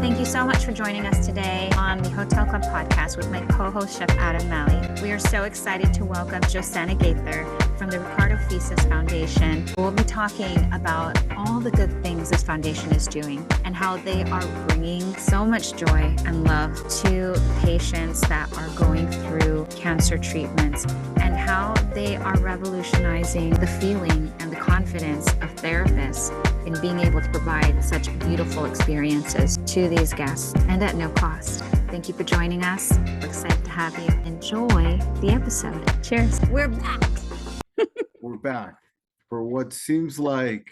Thank you so much for joining us today on the Hotel Club podcast with my co-host, Chef Adam Malley. We are so excited to welcome Josanna Gaither from the Ricardo Fisas Foundation. We'll be talking about all the good things this foundation is doing and how they are bringing so much joy and love to patients that are going through cancer treatments and how they are revolutionizing the feeling and the confidence of therapists in being able to provide such beautiful experiences to these guests and at no cost. Thank you for joining us. We're excited to have you. Enjoy the episode. Cheers. We're back. We're back for what seems like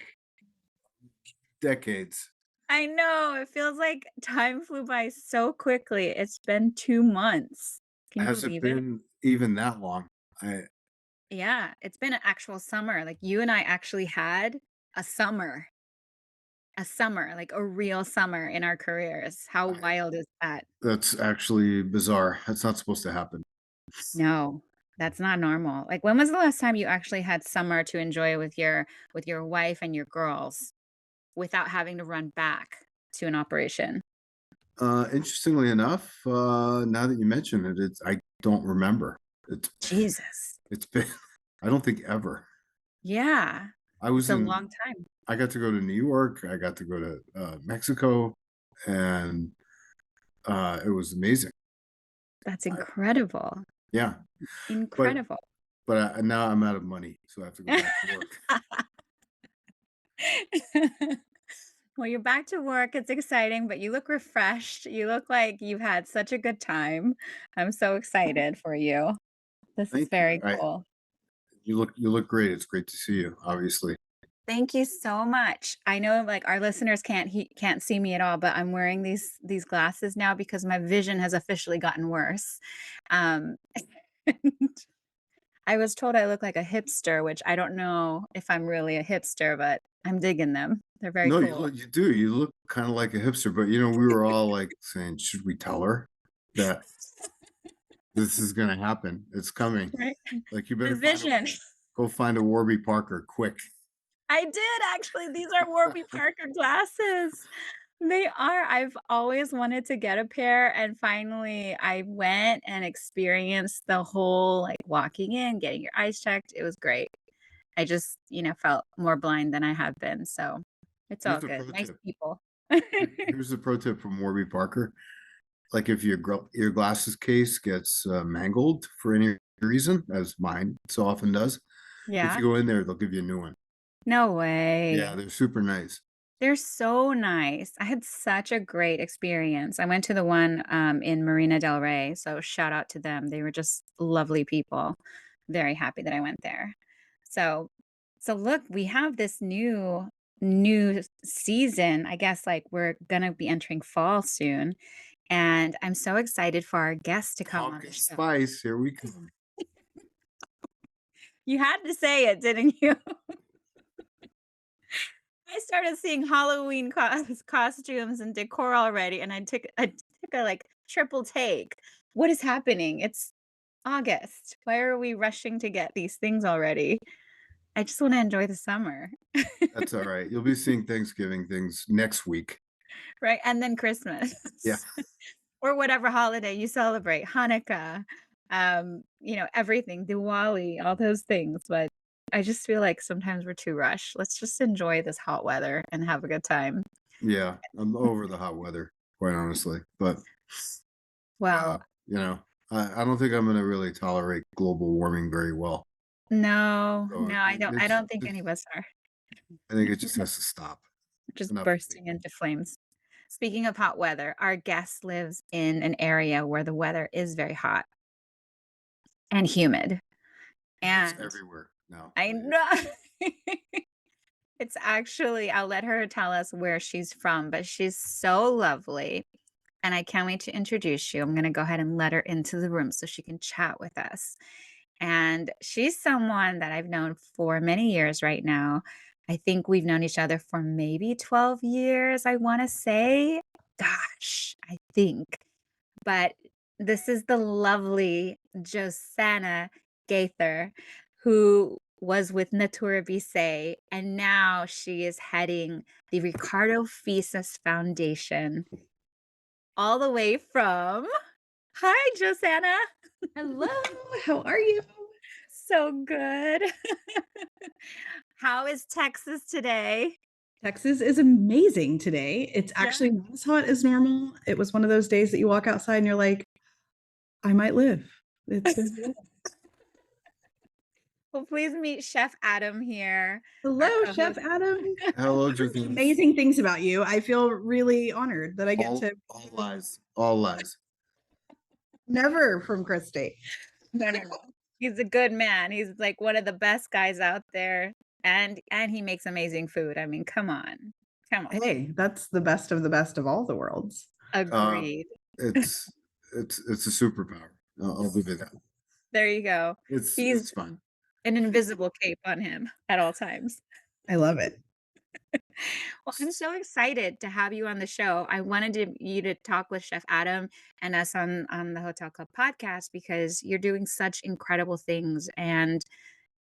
decades. I know. It feels like time flew by so quickly. It's been 2 months. Can you Has it believe it? been even that long? Yeah, it's been an actual summer. Like you and I actually had a summer, like a real summer in our careers. How I wild is that? That's actually bizarre. That's not supposed to happen. No, that's not normal. Like when was the last time you actually had summer to enjoy with your wife and your girls without having to run back to an operation? Interestingly enough, now that you mention it, I don't remember. It's Jesus. it's been I don't think ever. Yeah. I It's was a in long time. I got to go to New York. I got to go to Mexico, and it was amazing. That's I, incredible. yeah, but Incredible. now I'm out of money, so I have to go back to work. Well, you're back to work. It's exciting, but you look refreshed. You look like you've had such a good time. I'm so excited for you. This is Thank you. very cool. You look great. It's great to see you, obviously. Thank you so much. I know like our listeners can't see me at all, but I'm wearing these glasses now because my vision has officially gotten worse. Um, and I was told I look like a hipster, which I don't know if I'm really a hipster, but I'm digging them. They're very No, cool. you look kind of like a hipster, but we were all like saying, should we tell her that this is going to happen? It's coming. Right? Like you The better vision. go find a Warby Parker quick. I did actually. These are Warby Parker glasses. They are. I've always wanted to get a pair, and finally I went and experienced the whole like walking in, getting your eyes checked. It was great. I just, felt more blind than I have been. So it's all Here's a good. pro Nice tip. people. Here's a pro tip from Warby Parker. Like if your glasses case gets mangled for any reason, as mine so often does, if Yeah. you go in there, they'll give you a new one. No Yeah, way. they're super nice. They're so nice. I had such a great experience. I went to the one in Marina Del Rey, so shout out to them. They were just lovely people. Very happy that I went there. So, so look, we have this new season. I guess like we're gonna be entering fall soon, and I'm so excited for our guests to come on the Pumpkin show. spice, here we go. You had to say it, didn't you? I started seeing Halloween costumes and decor already, and I took a like triple take. What is happening? It's August. Why are we rushing to get these things already? I just want to enjoy the summer. That's all right. You'll be seeing Thanksgiving things next week. Right? And then Christmas. Yeah. Or whatever holiday you celebrate, Hanukkah, everything, Diwali, all those things. But I just feel like sometimes we're too rushed. Let's just enjoy this hot weather and have a good time. Yeah, I'm over the hot weather, quite honestly. But Well, you know, I don't think I'm going to really tolerate global warming very well. no, So no, I don't think any of us are. I think it just has to stop. Just Enough of me. bursting into flames. Speaking of hot weather, our guest lives in an area where the weather is very hot and humid. It's And everywhere now. I know it's actually, I'll let her tell us where she's from, but she's so lovely. And I can't wait to introduce you. I'm going to go ahead and let her into the room so she can chat with us. And she's someone that I've known for many years right now. I think we've known each other for maybe 12 years, I want to say. Gosh, I think. But this is the lovely Josanna Gaither, who was with Natura Bissé, and now she is heading the Ricardo Fisas Foundation. all the way from Hi, Josanna. Hello, how are you? So good. How is Texas today? Texas is amazing today. It's Yeah. actually not as hot as normal. It was one of those days that you walk outside and you're like, I might live. It's been Well, please meet Chef Adam here, our Hello, Chef co-host. Adam. Hello, Josanna. Amazing things about you. I feel really honored that I get to All lies. All lies. never from Christy. No, no, no. He's a good man. He's like one of the best guys out there, and he makes amazing food. I mean, come on. Come on. Hey, that's the best of all the worlds. Agreed. It's it's a superpower. I'll leave it at that. There you go. He's It's fine. an invisible cape on him at all times. I love it. Well, I'm so excited to have you on the show. I wanted you to talk with Chef Adam and us on the Hotel Club podcast because you're doing such incredible things, and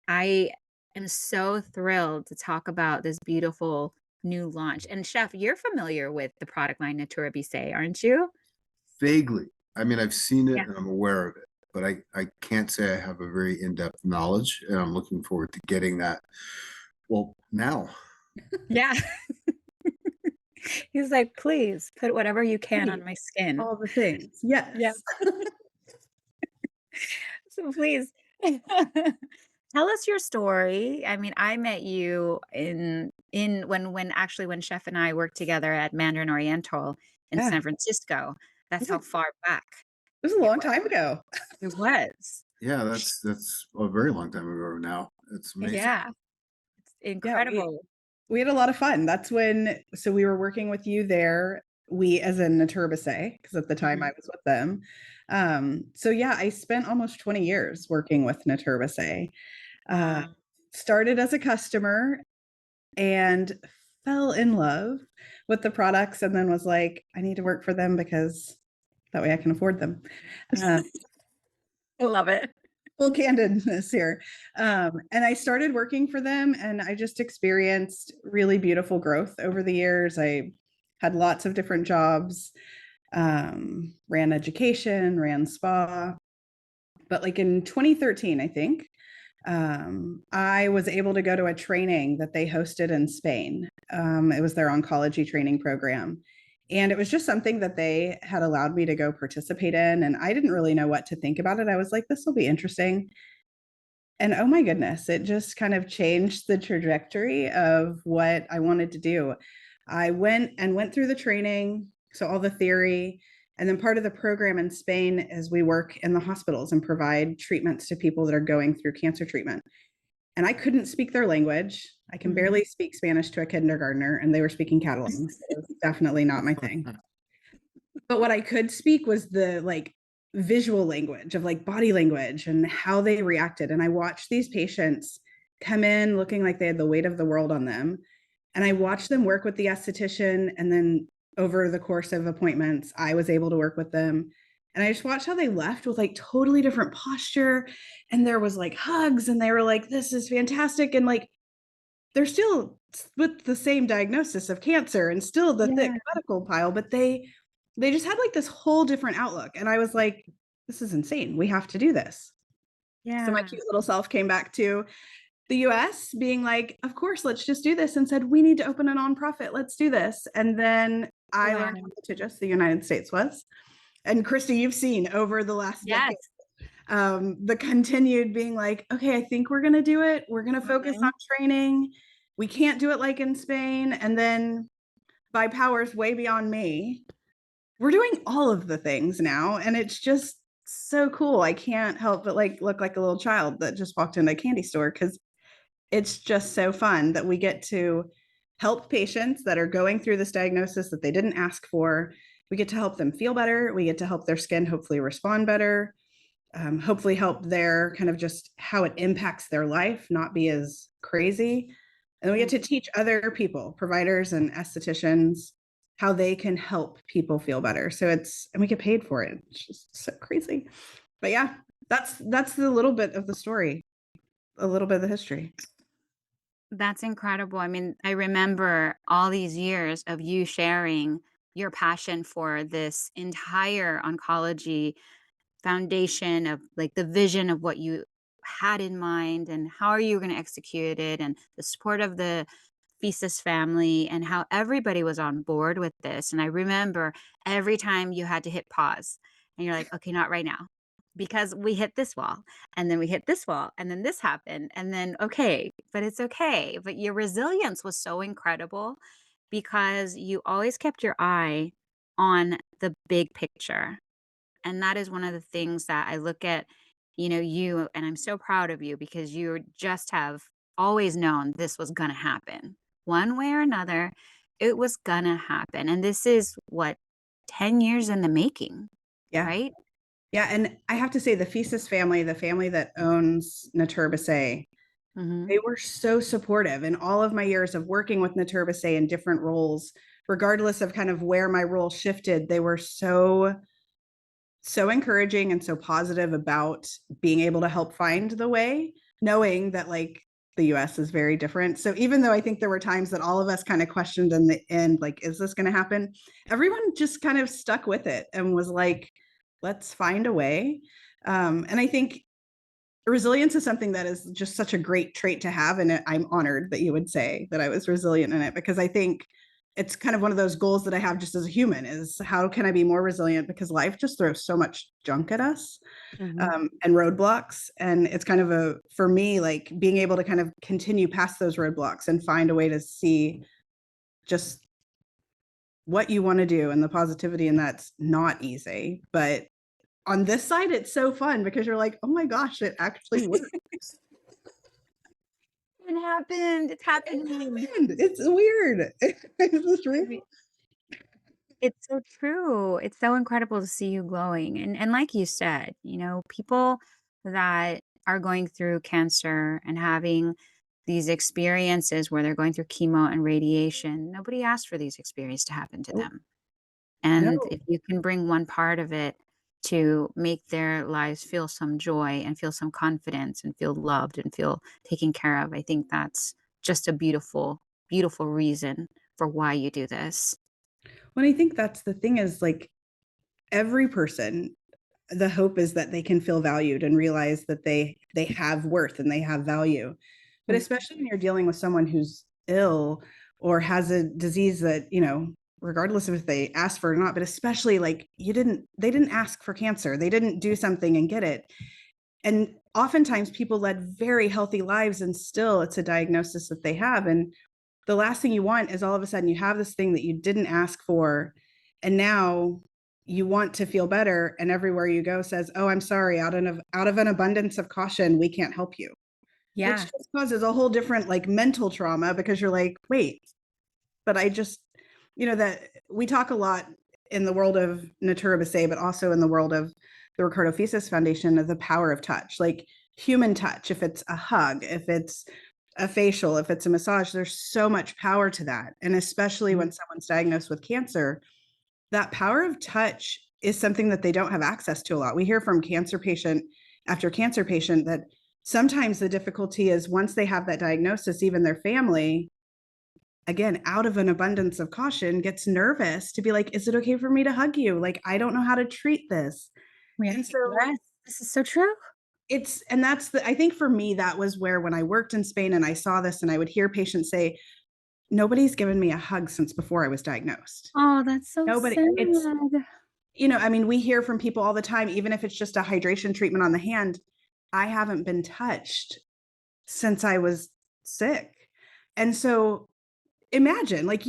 I am so thrilled to talk about this beautiful new launch. And Chef, you're familiar with the product line Natura Bissé, aren't you? Vaguely. I mean, I've seen it Yeah. and I'm aware of it, but I can't say I have a very in-depth knowledge, and I'm looking forward to getting that. Well, now. Yeah. He's like, please put whatever you can on Please. my skin. All the things. Yes. Yeah. So please tell us your story. I mean, I met you in when Chef and I worked together at Mandarin Oriental in Yeah. San Francisco. That's Yeah. how far back It was a long time ago. it was. Yeah, that's a very long time ago now. It's amazing. Yeah. It's incredible. We had a lot of fun. That's when, so we were working with you there. We, as in Natura Bissé, because at the time I was with them. So yeah, I spent almost 20 years working with Natura Bissé. Wow. Started as a customer and fell in love with the products, and then was like, I need to work for them because that way I can afford them. I love it. Full candidness here. And I started working for them, and I just experienced really beautiful growth over the years. I had lots of different jobs, ran education, ran spa. But like in 2013, I think, I was able to go to a training that they hosted in Spain. It was their oncology training program. And it was just something that they had allowed me to go participate in. And I didn't really know what to think about it. I was like, this will be interesting. And oh my goodness, it just kind of changed the trajectory of what I wanted to do. I went through the training, so all the theory, and then part of the program in Spain is we work in the hospitals and provide treatments to people that are going through cancer treatment. And I couldn't speak their language. I can barely speak Spanish to a kindergartner, and they were speaking Catalan. So it was definitely not my thing. But what I could speak was the like visual language of like body language and how they reacted. And I watched these patients come in looking like they had the weight of the world on them. And I watched them work with the esthetician. And then over the course of appointments, I was able to work with them. And I just watched how they left with like totally different posture. And there was like hugs, and they were like, this is fantastic. And like, they're still with the same diagnosis of cancer and still the thick medical pile, but they just had like this whole different outlook. And I was like, this is insane. We have to do this. Yeah. So my cute little self came back to the US being like, of course, let's just do this, and said, we need to open a nonprofit. Let's do this. And then I learned how litigious the United States was. And Christy, you've seen over the last decade, the continued being like, okay, I think we're going to do it. We're going to focus on training. We can't do it like in Spain. And then by powers way beyond me, we're doing all of the things now. And it's just so cool. I can't help but like look like a little child that just walked into a candy store, because it's just so fun that we get to help patients that are going through this diagnosis that they didn't ask for. We get to help them feel better. We get to help their skin hopefully respond better. Hopefully help their kind of just how it impacts their life, not be as crazy. And we get to teach other people, providers and estheticians, how they can help people feel better. So and we get paid for it. It's just so crazy. But yeah, that's the little bit of the story, a little bit of the history. That's incredible. I mean, I remember all these years of you sharing your passion for this entire oncology foundation of like the vision of what you had in mind and how are you going to execute it and the support of the Fisas family and how everybody was on board with this. And I remember every time you had to hit pause and you're like, okay, not right now. Because we hit this wall and then we hit this wall and then this happened. And then, okay, but it's okay. But your resilience was so incredible because you always kept your eye on the big picture. And that is one of the things that I look at, you, and I'm so proud of you because you just have always known this was going to happen. One way or another, it was going to happen. And this is what, 10 years in the making, Yeah. right? Yeah. And I have to say, the Fisas family, the family that owns Naturbase, Hmm. they were so supportive in all of my years of working with Naturbase in different roles, regardless of kind of where my role shifted. They were so encouraging and so positive about being able to help find the way, knowing that like the US is very different. So even though I think there were times that all of us kind of questioned in the end, like, is this going to happen? Everyone just kind of stuck with it and was like, let's find a way. And I think resilience is something that is just such a great trait to have. And I'm honored that you would say that I was resilient in it, because I think it's kind of one of those goals that I have just as a human is how can I be more resilient, because life just throws so much junk at us, Hmm. and roadblocks. And it's kind of for me, like being able to kind of continue past those roadblocks and find a way to see just what you want to do and the positivity. And that's not easy. But on this side, it's so fun because you're like, oh my gosh, it actually worked. It happened. It's happening. It's weird. Is this I real? mean, it's so true. It's so incredible to see you glowing. And like you said, people that are going through cancer and having these experiences where they're going through chemo and radiation, nobody asked for these experiences to happen to Nope. them. And No. if you can bring one part of it to make their lives feel some joy and feel some confidence and feel loved and feel taken care of, I think that's just a beautiful, beautiful reason for why you do this. When I think that's the thing is like every person, the hope is that they can feel valued and realize that they have worth and they have value. But Mm. especially when you're dealing with someone who's ill or has a disease that, regardless of if they asked for it or not, but especially like they didn't ask for cancer. They didn't do something and get it. And oftentimes people led very healthy lives and still it's a diagnosis that they have. And the last thing you want is all of a sudden you have this thing that you didn't ask for. And now you want to feel better. And everywhere you go says, oh, I'm sorry, out of an abundance of caution, we can't help you, which Yeah. just causes a whole different like mental trauma because you're like, wait, but I just, that we talk a lot in the world of Natura Base, but also in the world of the Ricardo Fisas Foundation of the power of touch, like human touch. If it's a hug, if it's a facial, if it's a massage, there's so much power to that. And especially Mhm. when someone's diagnosed with cancer, that power of touch is something that they don't have access to a lot. We hear from cancer patient after cancer patient that sometimes the difficulty is once they have that diagnosis, even their family, again, out of an abundance of caution, gets nervous to be like, is it okay for me to hug you? Like, I don't know how to treat this. Yeah. And so Yes, this is so true. and that's I think for me, that was where when I worked in Spain and I saw this and I would hear patients say, nobody's given me a hug since before I was diagnosed. Oh, that's so Nobody, it's, sad. I mean, we hear from people all the time, even if it's just a hydration treatment on the hand, I haven't been touched since I was sick. And so imagine, like,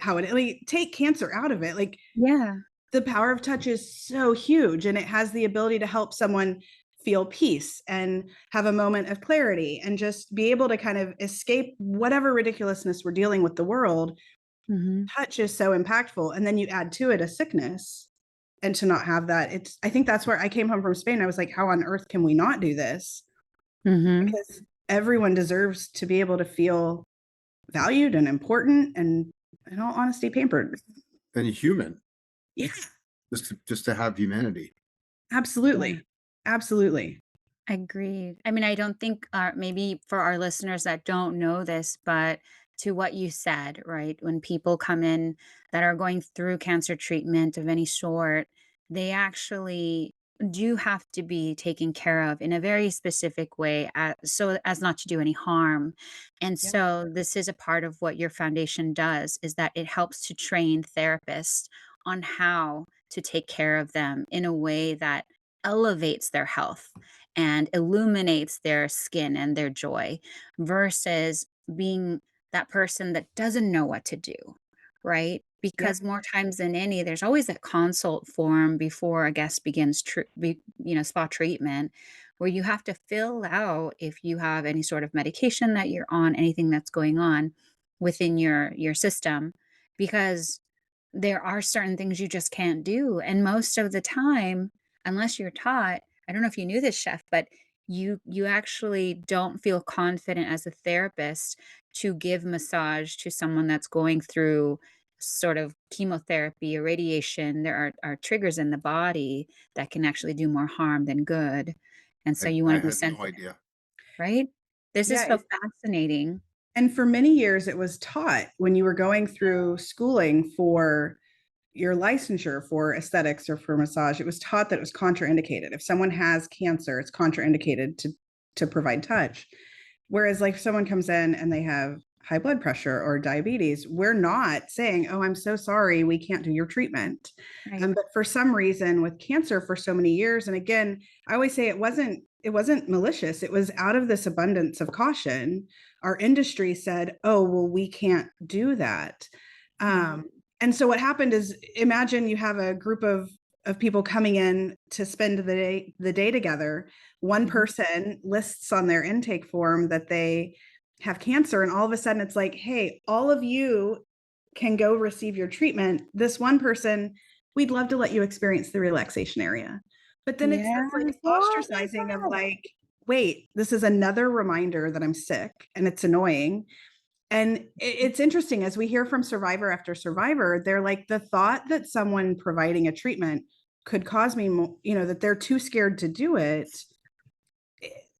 how it, like, take cancer out of it. Like, Yeah. the power of touch is so huge and it has the ability to help someone feel peace and have a moment of clarity and just be able to kind of escape whatever ridiculousness we're dealing with the world. Hmm. Touch is so impactful. And then you add to it a sickness, and to not have that, I think that's where I came home from Spain. I was like, how on earth can we not do this? Hmm. Because everyone deserves to be able to feel valued and important and, in all honesty, pampered. And human, Yeah, just to have humanity. absolutely. Yeah. Absolutely. Agreed. I mean, I don't think maybe for our listeners that don't know this, but to what you said, right? When people come in that are going through cancer treatment of any sort, they actually do have to be taken care of in a very specific way, so as not to do any harm. And Yeah. so this is a part of what your foundation does, is that it helps to train therapists on how to take care of them in a way that elevates their health and illuminates their skin and their joy, versus being that person that doesn't know what to do, right? Yeah. Because more times than any, there's always that consult form before a guest begins, spa treatment, where you have to fill out if you have any sort of medication that you're on, anything that's going on within your system, because there are certain things you just can't do. And most of the time, unless you're taught, I don't know if you knew this, chef, but you actually don't feel confident as a therapist to give massage to someone that's going through sort of chemotherapy or radiation. There are triggers in the body that can actually do more harm than good. And so you want I to be had no sensitive, idea. right? This is Yeah. so fascinating. And for many years, it was taught when you were going through schooling for your licensure for aesthetics or for massage, it was taught that it was contraindicated. If someone has cancer, it's contraindicated to provide touch. Whereas like if someone comes in and they have high blood pressure or diabetes, we're not saying, oh, I'm so sorry, we can't do your treatment. Right. But for some reason with cancer for so many years, and again, I always say it wasn't malicious. It was out of this abundance of caution. Our industry said, oh, well, we can't do that. And so what happened is, imagine you have a group of people coming in to spend the day together. One Mhm. person lists on their intake form that they have cancer, and all of a sudden it's like, hey, all of you can go receive your treatment. This one person, we'd love to let you experience the relaxation area. But then it's this like Yes. Oh my ostracizing of God. like, wait, this is another reminder that I'm sick and it's annoying. And it's interesting as we hear from survivor after survivor, they're like, the thought that someone providing a treatment could cause me, that they're too scared to do it.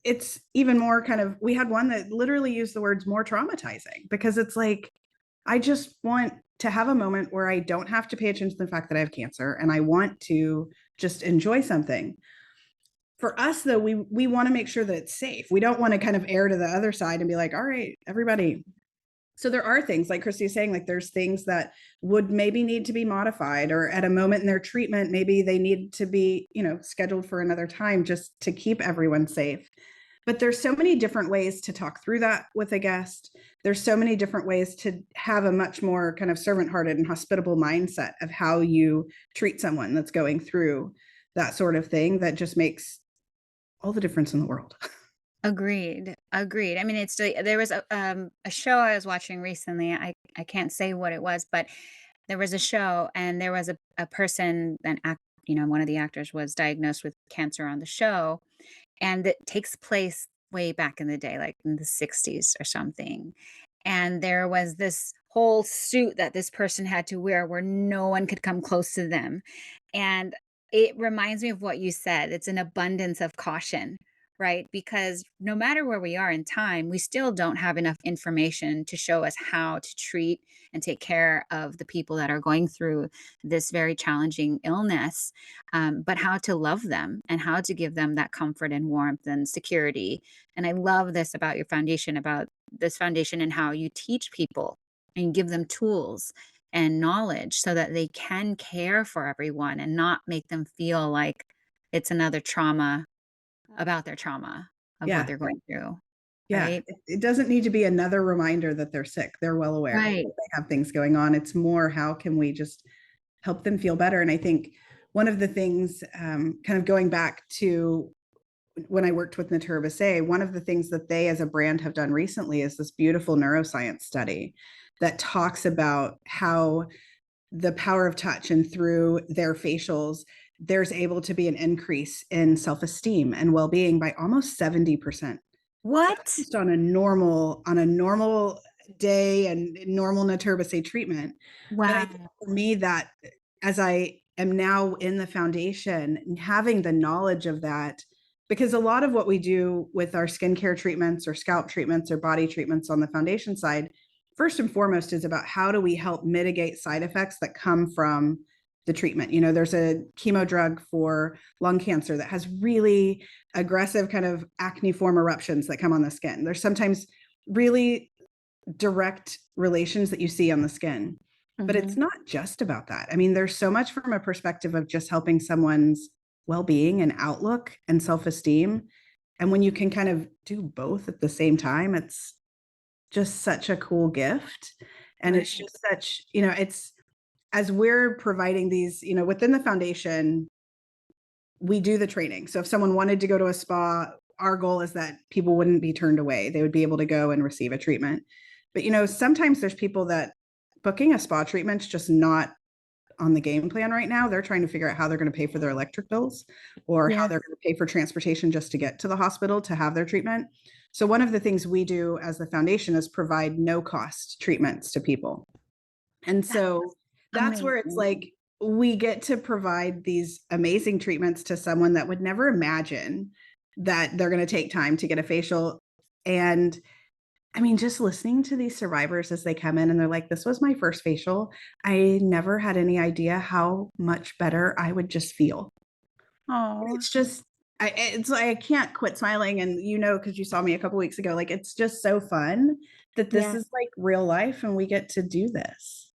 It's even more kind of, we had one that literally used the words more traumatizing, because it's like, I just want to have a moment where I don't have to pay attention to the fact that I have cancer and I want to just enjoy something. For us though, we want to make sure that it's safe. We don't want to kind of err to the other side and be like, all right, everybody. So there are things like Christy is saying, like there's things that would maybe need to be modified, or at a moment in their treatment, maybe they need to be, scheduled for another time just to keep everyone safe. But there's so many different ways to talk through that with a guest. There's so many different ways to have a much more kind of servant-hearted and hospitable mindset of how you treat someone that's going through that sort of thing, that just makes all the difference in the world. Agreed. Agreed. I mean, there was a show I was watching recently. I can't say what it was, but there was a show, and there was a person, one of the actors was diagnosed with cancer on the show, and it takes place way back in the day, like in the 60s or something. And there was this whole suit that this person had to wear where no one could come close to them. And it reminds me of what you said. It's an abundance of caution, right? Because no matter where we are in time, we still don't have enough information to show us how to treat and take care of the people that are going through this very challenging illness, but how to love them and how to give them that comfort and warmth and security. And I love this about your foundation, about this foundation, and how you teach people and give them tools and knowledge so that they can care for everyone and not make them feel like it's another trauma about their trauma of what Yeah. they're going through. Yeah. Right. It doesn't need to be another reminder that they're sick. They're well aware Right. that they have things going on. It's more, how can we just help them feel better? And I think one of the things, kind of going back to when I worked with Natura Bissé, one of the things that they as a brand have done recently is this beautiful neuroscience study that talks about how the power of touch, and through their facials, there's able to be an increase in self-esteem and well-being by almost 70%. What? Just on a normal day and normal Natura Bissé treatment. But I Wow. think for me, that as I am now in the foundation, and having the knowledge of that, because a lot of what we do with our skincare treatments or scalp treatments or body treatments on the foundation side, first and foremost is about how do we help mitigate side effects that come from the treatment. You know, there's a chemo drug for lung cancer that has really aggressive kind of acneiform eruptions that come on the skin. There's sometimes really direct relations that you see on the skin, but it's not just about that. I mean, there's so much from a perspective of just helping someone's well-being and outlook and self-esteem. And when you can kind of do both at the same time, it's just such a cool gift. And it's just such, you know, it's, as we're providing these, you know, within the foundation, we do the training. So if someone wanted to go to a spa, our goal is that people wouldn't be turned away. They would be able to go and receive a treatment. But, you know, sometimes there's people that booking a spa treatment's just not on the game plan right now. They're trying to figure out how they're going to pay for their electric bills or how they're going to pay for transportation just to get to the hospital to have their treatment. So one of the things we do as the foundation is provide no cost treatments to people. And so that's where it's like, we get to provide these amazing treatments to someone that would never imagine that they're going to take time to get a facial. And I mean, just listening to these survivors as they come in and they're like, this was my first facial. I never had any idea how much better I would just feel. Oh, It's just, it's like, I can't quit smiling. And, you know, because you saw me a couple weeks ago, like, it's just so fun that this is like real life and we get to do this.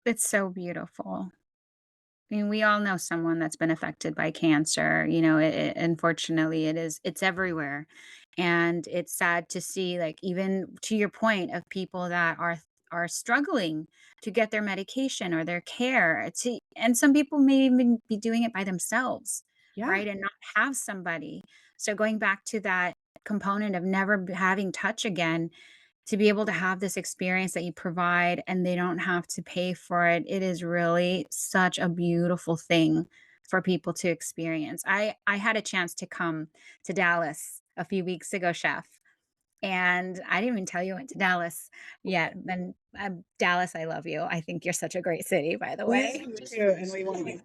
it's so beautiful. I mean, we all know someone that's been affected by cancer. You know, unfortunately, it's everywhere. And it's sad to see, like, even to your point of people that are struggling to get their medication or their care to, and some people may even be doing it by themselves, Yeah. right? And not have somebody. So going back to that component of never having touch again, to be able to have this experience that you provide and they don't have to pay for it, it is really such a beautiful thing for people to experience. I had a chance to come to Dallas a few weeks ago, chef, and I didn't even tell you I went to Dallas yet. And Dallas, I love you. I think you're such a great city, by the way. And we want you.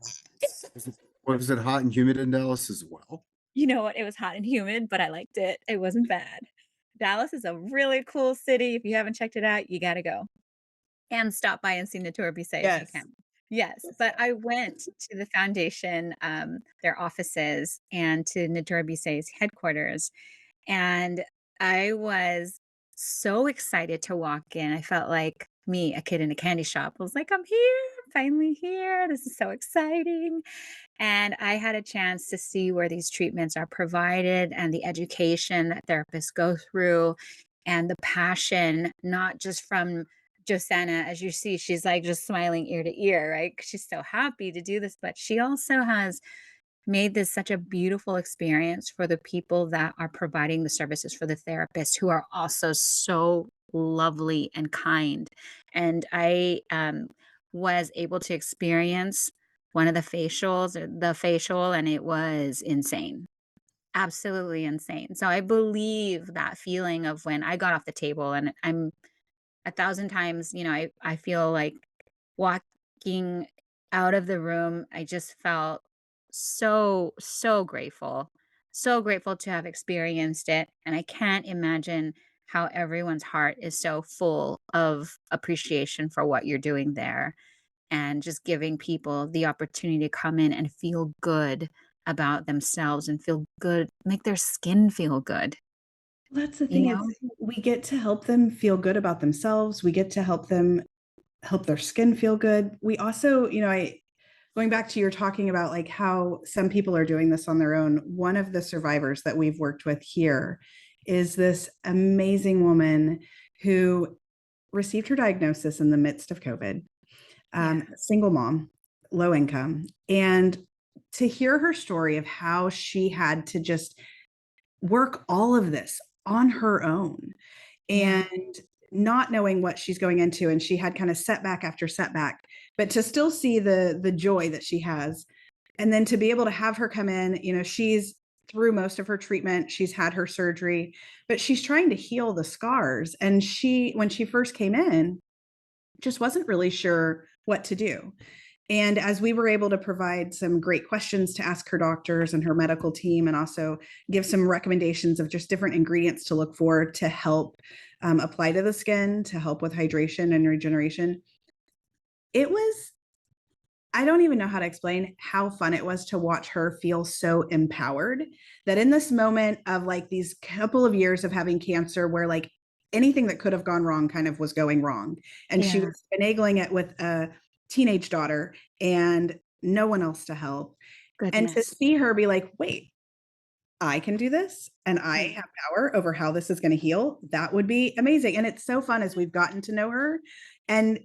Was it hot and humid in Dallas as well? You know what? It was hot and humid, but I liked it. It wasn't bad. Dallas is a really cool city. If you haven't checked it out, you got to go and stop by and see Natura Bissé if you Yes. can. Yes, but I went to the foundation, their offices, and to Natura Bissé's headquarters, and I was so excited to walk in. I felt like me, a kid in a candy shop. I was like, I'm here, finally here. This is so exciting. And I had a chance to see where these treatments are provided and the education that therapists go through and the passion, not just from Josanna, as you see, she's like just smiling ear to ear, right? 'Cause she's so happy to do this, but she also has made this such a beautiful experience for the people that are providing the services for the therapists who are also so lovely and kind. And I was able to experience one of the facials, the facial, and it was insane. Absolutely insane. So I believe that feeling of when I got off the table and I'm a thousand times, you know, I feel like walking out of the room, I just felt so, so grateful to have experienced it. And I can't imagine how everyone's heart is so full of appreciation for what you're doing there and just giving people the opportunity to come in and feel good about themselves and feel good, make their skin feel good, That's the you thing know? is we get to help them feel good about themselves. We get to help them help their skin feel good. We also, you know, going back to your talking about like how some people are doing this on their own. One of the survivors that we've worked with here is this amazing woman who received her diagnosis in the midst of COVID, Yeah. single mom, low income. And to hear her story of how she had to just work all of this on her own Yeah. and not knowing what she's going into, and she had kind of setback after setback, but to still see the joy that she has, and then to be able to have her come in, you know, she's through most of her treatment, she's had her surgery, but she's trying to heal the scars. And she, when she first came in, just wasn't really sure what to do. And as we were able to provide some great questions to ask her doctors and her medical team, and also give some recommendations of just different ingredients to look for to help apply to the skin to help with hydration and regeneration. It was, I don't even know how to explain how fun it was to watch her feel so empowered that in this moment of like these couple of years of having cancer where like anything that could have gone wrong kind of was going wrong. And she Yeah. was finagling it with a teenage daughter and no one else to help. And to Goodness. see her be like, wait, I can do this and I Mm. have power over how this is going to heal. That would be amazing. And it's so fun as we've gotten to know her and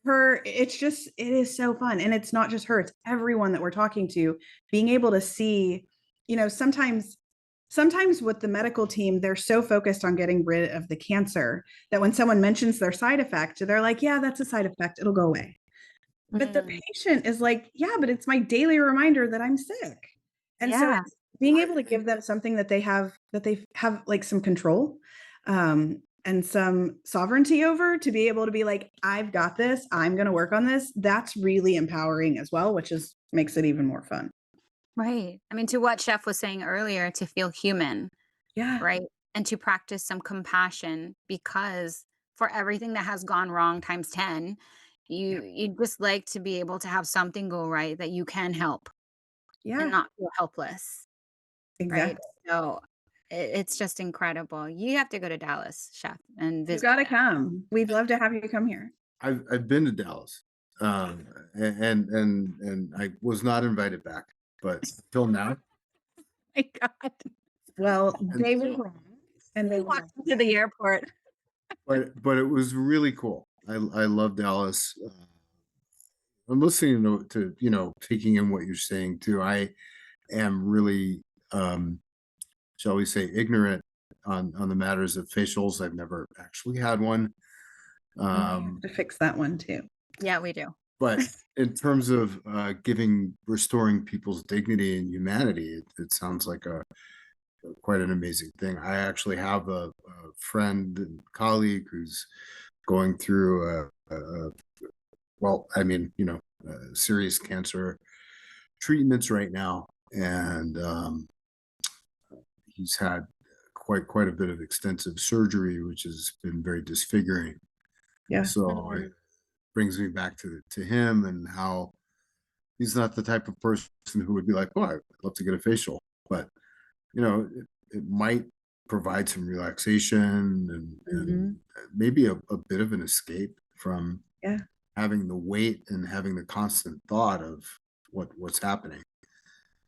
it's just, it is so fun. And it's not just her, it's everyone that we're talking to, being able to see, sometimes with the medical team, they're so focused on getting rid of the cancer that when someone mentions their side effect, they're like, yeah, that's a side effect. It'll go away. But the Mm. patient is like, yeah, but it's my daily reminder that I'm sick. And so Yeah. it's being able to give them something that they have like some control, and some sovereignty over, to be able to be like, I've got this, I'm going to work on this. That's really empowering as well, which is makes it even more fun. Right. I mean, to what Chef was saying earlier, to feel human, Yeah. right? And to practice some compassion because for everything that has gone wrong times 10, Yeah. you just like to be able to have something go right that you can help and Yeah. not feel helpless, right? Exactly. So it's just incredible. You have to go to Dallas, Chef, and You visit got to them. come. We'd love to have you come here. I've been to Dallas, and I was not invited back, but till now, My God. Well, and they were wrong and they will. Walked into the airport. but it was really cool. I love Dallas. I'm listening to taking in what you're saying too. I am really shall we say ignorant on the matters of facials. I've never actually had one. We have to fix that one too. Yeah, we do. But in terms of restoring people's dignity and humanity, it sounds like a quite an amazing thing. I actually have a friend and colleague who's going through well, I mean, serious cancer treatments right now, and he's had quite a bit of extensive surgery, which has been very disfiguring. Yeah. So it brings me back to him and how he's not the type of person who would be like, "Oh, I'd love to get a facial," but it might provide some relaxation and maybe a bit of an escape from Yeah. having the weight and having the constant thought of what's happening.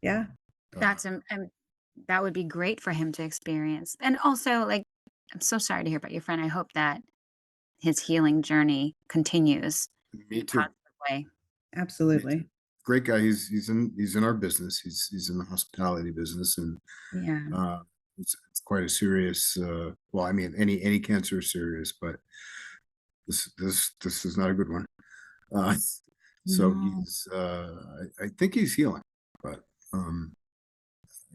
Yeah. That's that would be great for him to experience. And also, like, I'm so sorry to hear about your friend. I hope that his healing journey continues Me in a too. positive way. Absolutely. Great guy. He's in our business. He's in the hospitality business, and Yeah. it's quite a serious. Well, I mean, any cancer is serious, but this is not a good one. Uh, so No. I think he's healing, but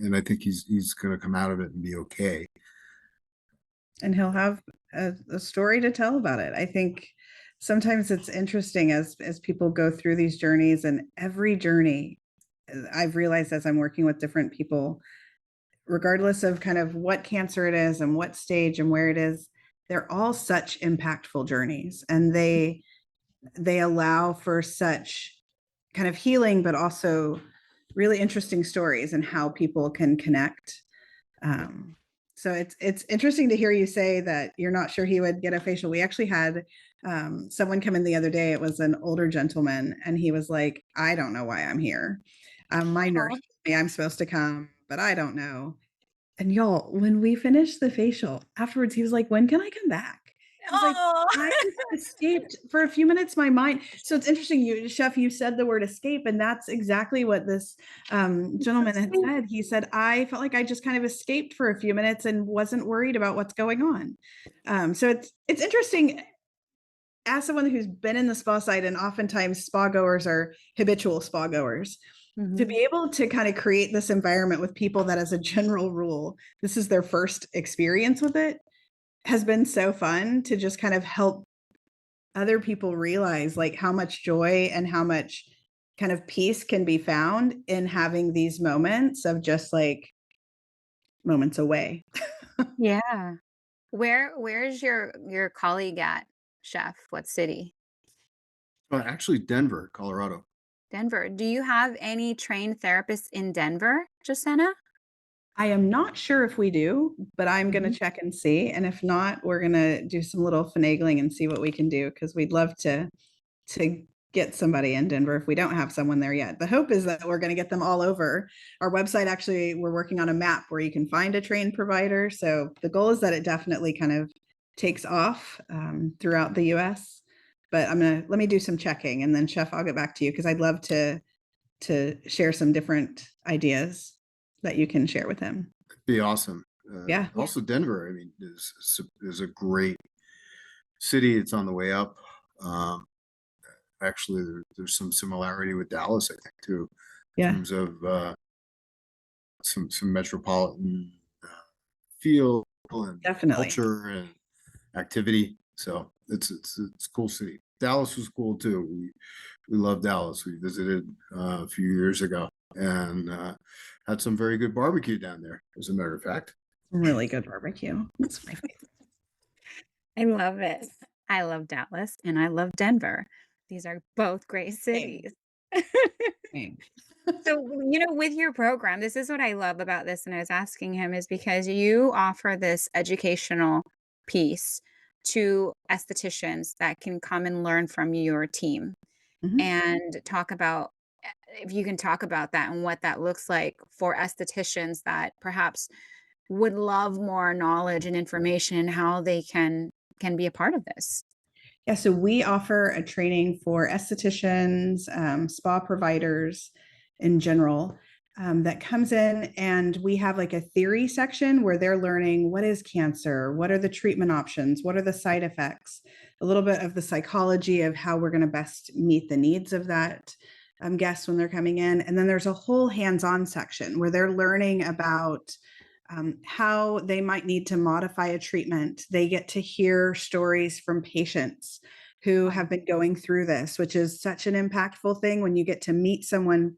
and I think he's going to come out of it and be okay. And he'll have a story to tell about it. I think sometimes it's interesting as people go through these journeys, and every journey, I've realized as I'm working with different people, regardless of kind of what cancer it is and what stage and where it is, they're all such impactful journeys, and they allow for such kind of healing, but also really interesting stories and how people can connect. Um, so it's interesting to hear you say that you're not sure he would get a facial. We actually had someone come in the other day. It was an older gentleman, and he was like, "I don't know why I'm here. My nurse Oh, told me I'm supposed to come, but I don't know." And y'all, when we finished the facial afterwards, he was like, "When can I come back?" He's like, oh. "I just escaped for a few minutes my mind." So it's interesting, Chef, you said the word escape, and that's exactly what this gentleman had said. He said, "I felt like I just kind of escaped for a few minutes and wasn't worried about what's going on." So it's interesting as someone who's been in the spa side, and oftentimes spa goers are habitual spa goers, to be able to kind of create this environment with people that, as a general rule, this is their first experience with it, has been so fun to just kind of help other people realize like how much joy and how much kind of peace can be found in having these moments of just like moments away. Yeah. Where's your colleague at, chef? What city? Actually, Denver, Colorado. Denver. Do you have any trained therapists in Denver, Josanna? I am not sure if we do, but I'm going to Mhm. check and see. And if not, we're going to do some little finagling and see what we can do, because we'd love to get somebody in Denver if we don't have someone there yet. The hope is that we're going to get them all over. Our website, actually, we're working on a map where you can find a trained provider. So the goal is that it definitely kind of takes off throughout the US. But let me do some checking, and then Chef, I'll get back to you, because I'd love to share some different ideas that you can share with him. Be awesome. Yeah. Also, Denver, I mean, is a great city. It's on the way up. Um, Actually, there's some similarity with Dallas, I think, too, in Yeah, terms of some metropolitan feel and definitely. culture and activity. So it's a cool city. Dallas was cool too. We love Dallas. We visited a few years ago and had some very good barbecue down there, as a matter of fact. Really good barbecue. That's my favorite. I love it. I love Dallas and I love Denver. These are both great cities. Same. So, with your program, this is what I love about this. And I was asking him is because you offer this educational piece to estheticians that can come and learn from your team Mhm. and talk about if you can talk about that and what that looks like for estheticians that perhaps would love more knowledge and information and how they can be a part of this. Yeah, so we offer a training for estheticians, spa providers in general, that comes in, and we have like a theory section where they're learning what is cancer, what are the treatment options, what are the side effects, a little bit of the psychology of how we're going to best meet the needs of that guest when they're coming in. And then there's a whole hands-on section where they're learning about how they might need to modify a treatment. They get to hear stories from patients who have been going through this, which is such an impactful thing when you get to meet someone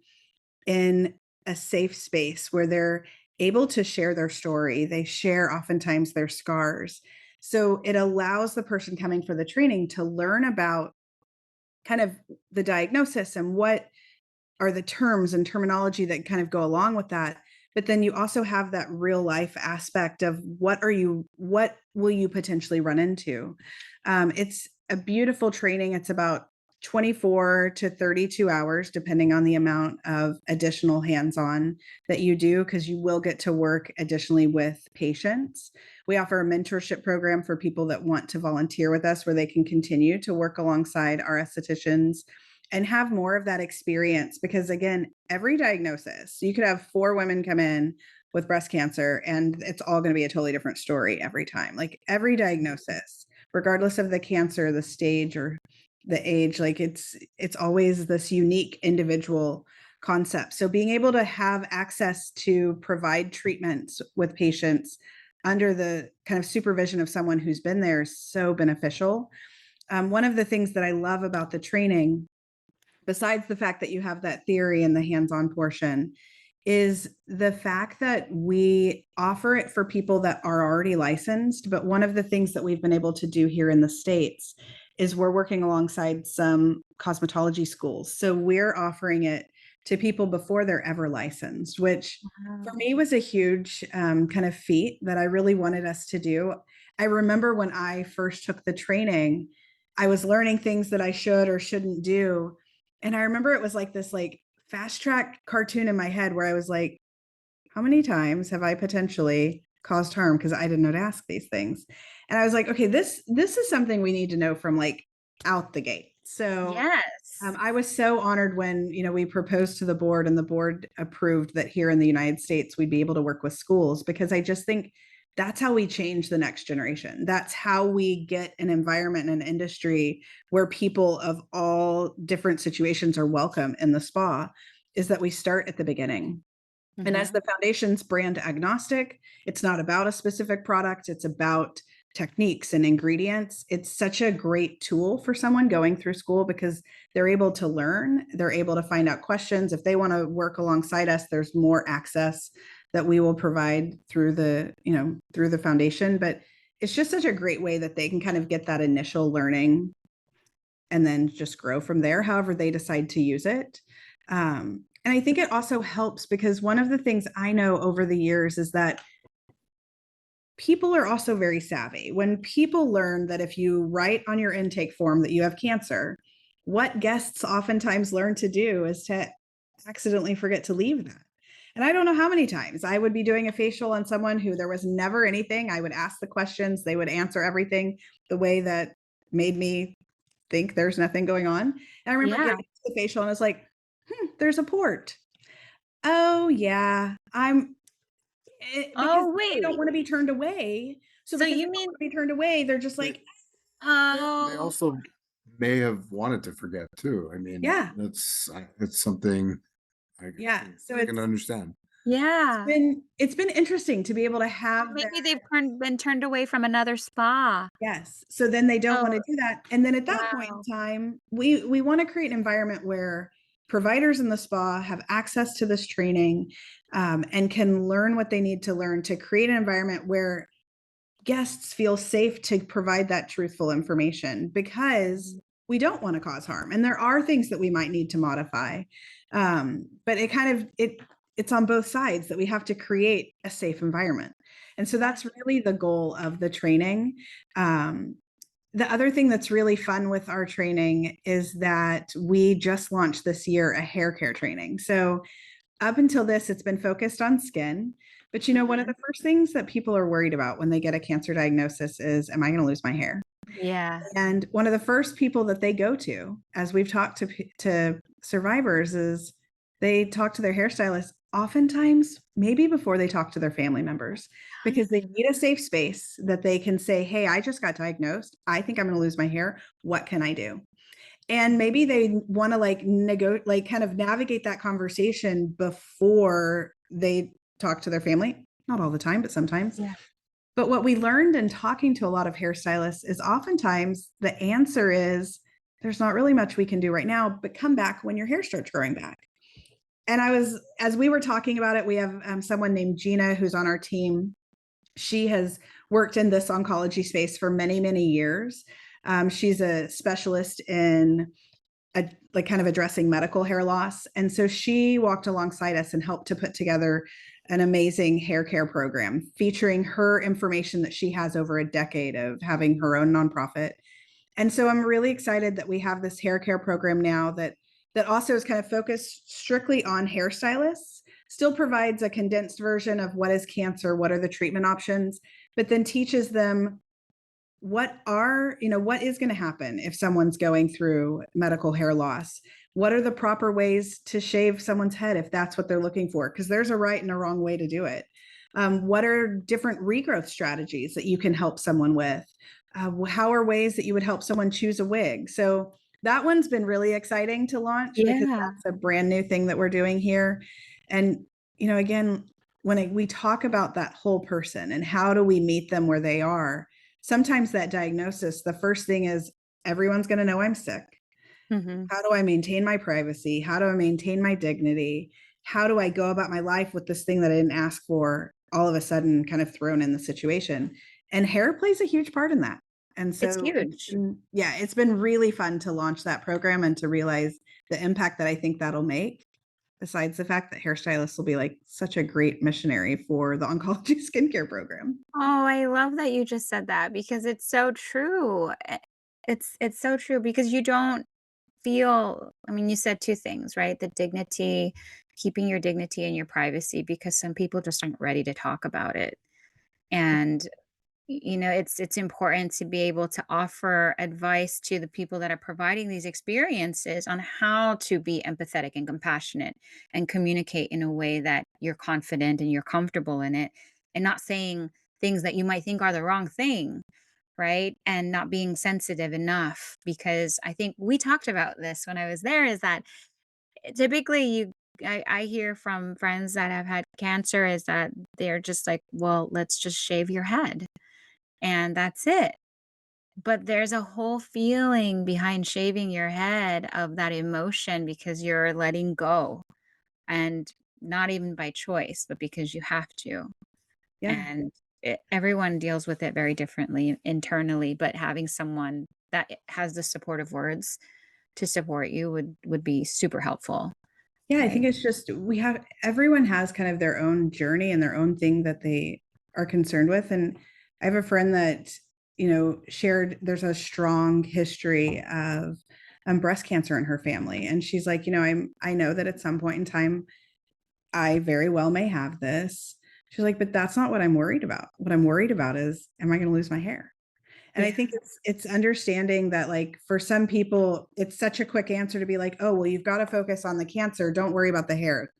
in a safe space where they're able to share their story. They share oftentimes their scars. So it allows the person coming for the training to learn about kind of the diagnosis and what are the terms and terminology that kind of go along with that. But then you also have that real life aspect of what will you potentially run into? It's a beautiful training. It's about 24 to 32 hours, depending on the amount of additional hands-on that you do, because you will get to work additionally with patients. We offer a mentorship program for people that want to volunteer with us, where they can continue to work alongside our estheticians and have more of that experience. Because again, every diagnosis, you could have 4 women come in with breast cancer and it's all going to be a totally different story every time. Like every diagnosis, regardless of the cancer, the stage, or the age, like it's always this unique individual concept. So being able to have access to provide treatments with patients under the kind of supervision of someone who's been there is so beneficial. One of the things that I love about the training, besides the fact that you have that theory and the hands-on portion, is the fact that we offer it for people that are already licensed. But one of the things that we've been able to do here in the States is we're working alongside some cosmetology schools. So we're offering it to people before they're ever licensed, which for me was a huge kind of feat that I really wanted us to do. I remember when I first took the training, I was learning things that I should or shouldn't do. And I remember it was like this like fast track cartoon in my head where I was like, how many times have I potentially caused harm because I didn't know to ask these things? And I was like, okay, this is something we need to know from like out the gate. So Yes. I was so honored when, we proposed to the board and the board approved that here in the United States, we'd be able to work with schools, because I just think that's how we change the next generation. That's how we get an environment and an industry where people of all different situations are welcome in the spa, is that we start at the beginning. And as the foundation's brand agnostic, it's not about a specific product, it's about techniques and ingredients. It's such a great tool for someone going through school, because they're able to learn, they're able to find out questions. If they want to work alongside us, there's more access that we will provide through the foundation. But it's just such a great way that they can kind of get that initial learning and then just grow from there, however they decide to use it. And I think it also helps because one of the things I know over the years is that people are also very savvy. When people learn that if you write on your intake form that you have cancer, what guests oftentimes learn to do is to accidentally forget to leave that. And I don't know how many times I would be doing a facial on someone who there was never anything. I would ask the questions, they would answer everything the way that made me think there's nothing going on. And I remember Yeah. getting to the facial and I was like, there's a port. Oh yeah, because Oh, they don't wait. want to be turned away. So So because they you don't mean, want to be turned away, they're just They, like, they oh, also may have wanted to forget too. I mean, yeah, it's something yeah. So I can understand. yeah. it's been interesting to be able to Or have that. maybe they've been turned away from another spa. Yes. So then they don't want Oh, to do that. And then at that point wow. in time, we want to create an environment where providers in the spa have access to this training and can learn what they need to learn to create an environment where guests feel safe to provide that truthful information because we don't want to cause harm. And there are things that we might need to modify. But it kind of it's on both sides that we have to create a safe environment. And so that's really the goal of the training. Um, the other thing that's really fun with our training is that we just launched this year a hair care training. So up until this, it's been focused on skin. But one of the first things that people are worried about when they get a cancer diagnosis is, am I going to lose my hair? Yeah. And one of the first people that they go to, as we've talked to survivors, is they talk to their hairstylist oftentimes, maybe before they talk to their family members, because they need a safe space that they can say, hey, I just got diagnosed. I think I'm going to lose my hair. What can I do? And maybe they want to kind of navigate that conversation before they talk to their family. Not all the time, but sometimes. Yeah. But what we learned in talking to a lot of hairstylists is oftentimes the answer is there's not really much we can do right now, but come back when your hair starts growing back. And as we were talking about it, we have someone named Gina who's on our team. She has worked in this oncology space for many, many years. She's a specialist in kind of addressing medical hair loss. And so she walked alongside us and helped to put together an amazing hair care program featuring her information that she has over a decade of having her own nonprofit. And so I'm really excited that we have this hair care program now that also is kind of focused strictly on hairstylists, still provides a condensed version of what is cancer, what are the treatment options, but then teaches them what is going to happen if someone's going through medical hair loss. What are the proper ways to shave someone's head if that's what they're looking for? Because there's a right and a wrong way to do it. What are different regrowth strategies that you can help someone with? How are ways that you would help someone choose a wig? So that one's been really exciting to launch because Yeah. that's a brand new thing that we're doing here. And, again, when we talk about that whole person and how do we meet them where they are, sometimes that diagnosis, the first thing is everyone's going to know I'm sick. Mm-hmm. How do I maintain my privacy? How do I maintain my dignity? How do I go about my life with this thing that I didn't ask for, all of a sudden kind of thrown in the situation? And hair plays a huge part in that. And so It's huge. it's been really fun to launch that program and to realize the impact that I think that'll make. Besides the fact that hairstylists will be like such a great missionary for the oncology skincare program. Oh, I love that you just said that because it's so true. It's so true because you don't feel, I mean, you said two things, right? The dignity, keeping your dignity and your privacy because some people just aren't ready to talk about it. And it's important to be able to offer advice to the people that are providing these experiences on how to be empathetic and compassionate and communicate in a way that you're confident and you're comfortable in it and not saying things that you might think are the wrong thing, right? And not being sensitive enough because I think we talked about this when I was there is that typically I hear from friends that have had cancer is that they're just like, well, let's just shave your head and that's it. But there's a whole feeling behind shaving your head of that emotion because you're letting go and not even by choice, but because you have to. Yeah. And everyone deals with it very differently internally, but having someone that has the supportive words to support you would be super helpful. Yeah, I Okay. think it's just everyone has kind of their own journey and their own thing that they are concerned with. And I have a friend that, shared there's a strong history of breast cancer in her family. And she's like, I know that at some point in time, I very well may have this. She's like, but that's not what I'm worried about. What I'm worried about is, am I going to lose my hair? And I think it's understanding that, like, for some people, it's such a quick answer to be like, oh, well, you've got to focus on the cancer. Don't worry about the hair.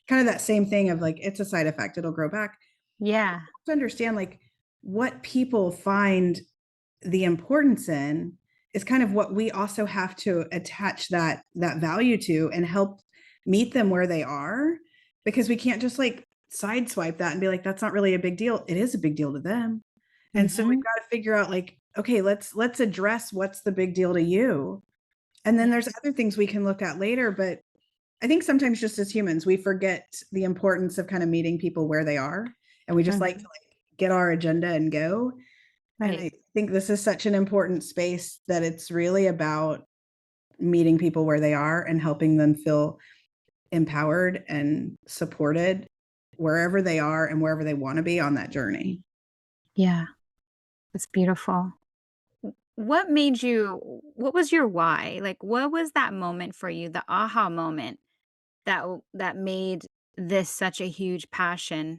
Kind of that same thing of like, it's a side effect. It'll grow back. Yeah. To understand like what people find the importance in is kind of what we also have to attach that value to and help meet them where they are, because we can't just like sideswipe that and be like, that's not really a big deal. It is a big deal to them. And so we've Mhm. got to figure out like, okay, let's address what's the big deal to you. And then there's other things we can look at later, but I think sometimes just as humans, we forget the importance of kind of meeting people where they are, and we just like to Mhm. like get our agenda and go. And Right. I think this is such an important space that it's really about meeting people where they are and helping them feel empowered and supported wherever they are and wherever they want to be on that journey. Yeah. It's beautiful. What was your why? Like, what was that moment for you, the aha moment that made this such a huge passion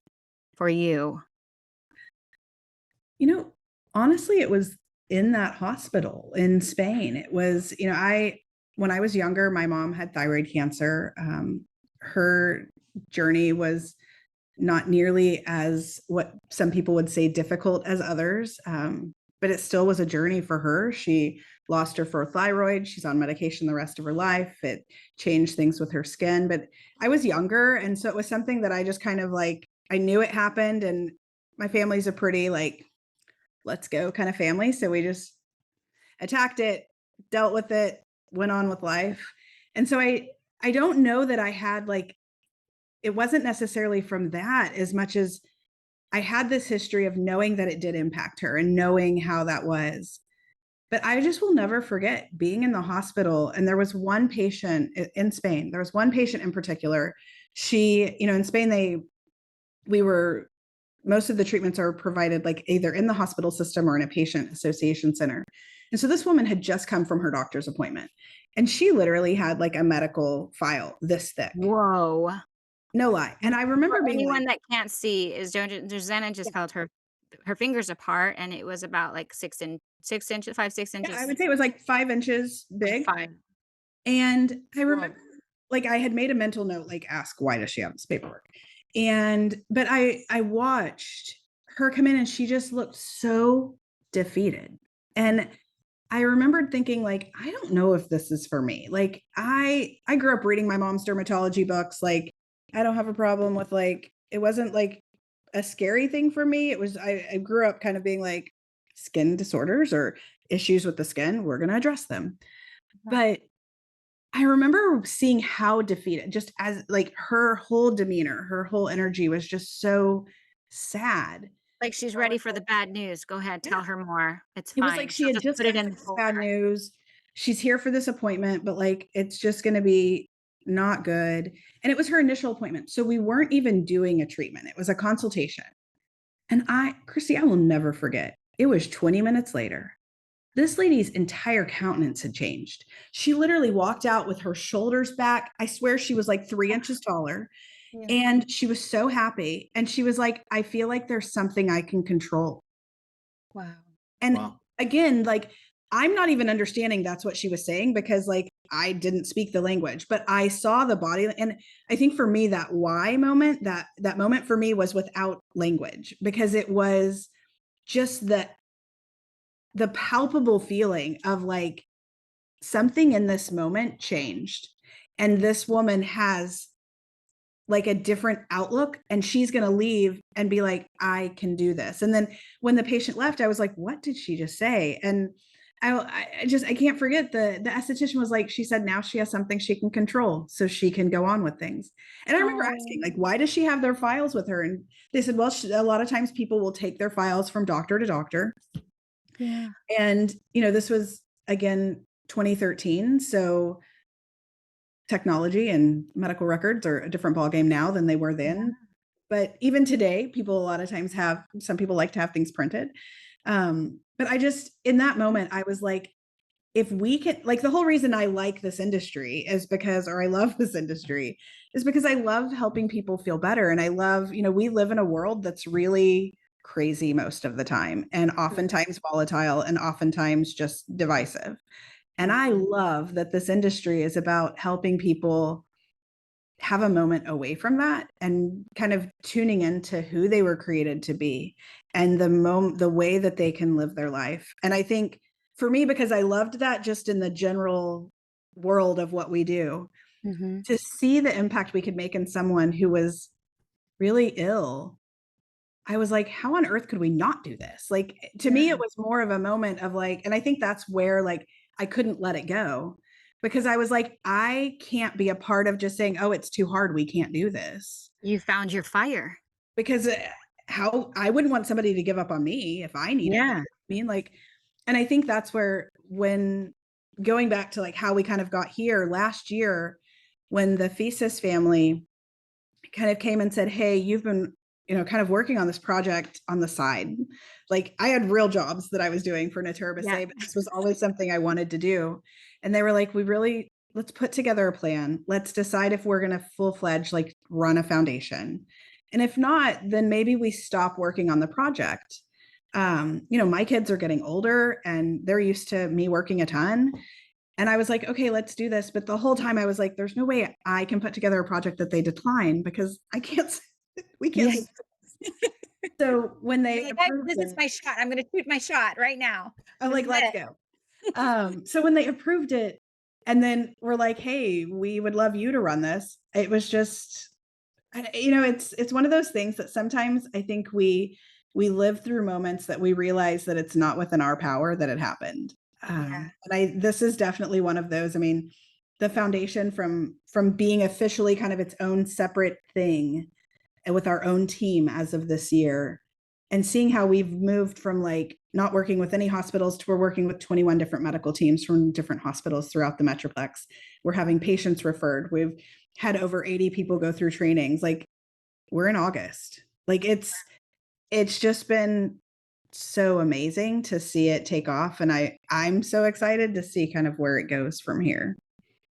for you? You know, honestly, it was in that hospital in Spain. It was, when I was younger, my mom had thyroid cancer. Her journey was not nearly as what some people would say difficult as others. But it still was a journey for her. She lost her for thyroid. She's on medication the rest of her life. It changed things with her skin. But I was younger. And so it was something that I just kind of like, I knew it happened. And my family's a pretty like, let's go kind of family. So we just attacked it, dealt with it, went on with life. And so I don't know that I had like, it wasn't necessarily from that as much as I had this history of knowing that it did impact her and knowing how that was. But I just will never forget being in the hospital. And there was one patient in Spain. There was one patient in particular. She, in Spain, we were, most of the treatments are provided like either in the hospital system or in a patient association center. And so this woman had just come from her doctor's appointment, and she literally had like a medical file this thick. Whoa. No lie. And I remember For being like, anyone that can't see, is Josanna just held her fingers apart, and it was about like 6 inches, 5, 6 yeah, I inches, would say it was like 5 inches like big. 5. And I Whoa. remember like I had made a mental note, like ask why does she have this paperwork? But I watched her come in and she just looked so defeated. And I remembered thinking like, I don't know if this is for me. Like I grew up reading my mom's dermatology books. Like I don't have a problem with like, it wasn't like a scary thing for me. It was, I grew up kind of being like skin disorders or issues with the skin, we're going to address them. But I remember seeing how defeated, just as like her whole demeanor, her whole energy was just so sad. Like, she's So I ready was for the like, bad news. Go ahead, yeah, tell her more. It's it was like fine. she She'll had just just put it gotten in the this bad folder. news. She's here for this appointment, but like it's just going to be not good. And it was her initial appointment. So we weren't even doing a treatment, it was a consultation. And Christy, I will never forget. It was 20 minutes later. This lady's entire countenance had changed. She literally walked out with her shoulders back. I swear she was like 3 inches taller. Yeah. And she was so happy. And she was like, I feel like there's something I can control. Wow. And Wow. again, like, I'm not even understanding that's what she was saying because, like, I didn't speak the language, but I saw the body. And I think for me, that why moment, that moment for me was without language because it was just the palpable feeling of like something in this moment changed. And this woman has like a different outlook and she's going to leave and be like, I can do this. And then when the patient left, I was like, what did she just say? And I can't forget the esthetician was like, she said now she has something she can control so she can go on with things. And I remember asking, Oh, like, why does she have their files with her? And they said, well, a lot of times people will take their files from doctor to doctor. yeah. And, this was again 2013. So technology and medical records are a different ballgame now than they were then. But even today, people a lot of times some people like to have things printed. But in that moment, I was like, if we can, like, the whole reason I like this industry is because, or I love this industry is because I love helping people feel better. And I love, we live in a world that's really crazy most of the time and oftentimes volatile and oftentimes just divisive. And I love that this industry is about helping people have a moment away from that and kind of tuning into who they were created to be and the way that they can live their life. And I think for me, because I loved that just in the general world of what we do, Mm-hmm. to see the impact we could make in someone who was really ill, I was like, how on earth could we not do this? Like, to me, it was more of a moment of like, and I think that's where like I couldn't let it go because I was like, I can't be a part of just saying, oh, it's too hard. We can't do this. You found your fire. Because how I wouldn't want somebody to give up on me if I needed Yeah. them. I mean, like, and I think that's where, when going back to like how we kind of got here last year, when the Fisas family kind of came and said, hey, you've been, kind of working on this project on the side. Like, I had real jobs that I was doing for Naturibus Yeah. A, but this was always something I wanted to do. And they were like, let's put together a plan. Let's decide if we're going to full-fledged, like, run a foundation. And if not, then maybe we stop working on the project. My kids are getting older and they're used to me working a ton. And I was like, okay, let's do this. But the whole time I was like, there's no way I can put together a project that they decline because I can't, we can't. Yes. So when they Like, approved this is it, my shot. I'm going to shoot my shot right now. I'm This like, is let's it. go. So when they approved it and then we're like, hey, we would love you to run this. It was just, it's one of those things that sometimes I think we live through moments that we realize that it's not within our power that it happened. And this is definitely one of those. I mean, the foundation from being officially kind of its own separate thing and with our own team as of this year, and seeing how we've moved from like not working with any hospitals to we're working with 21 different medical teams from different hospitals throughout the Metroplex. We're having patients referred. We've had over 80 people go through trainings. Like, we're in August. Like, it's just been so amazing to see it take off. And I'm so excited to see kind of where it goes from here.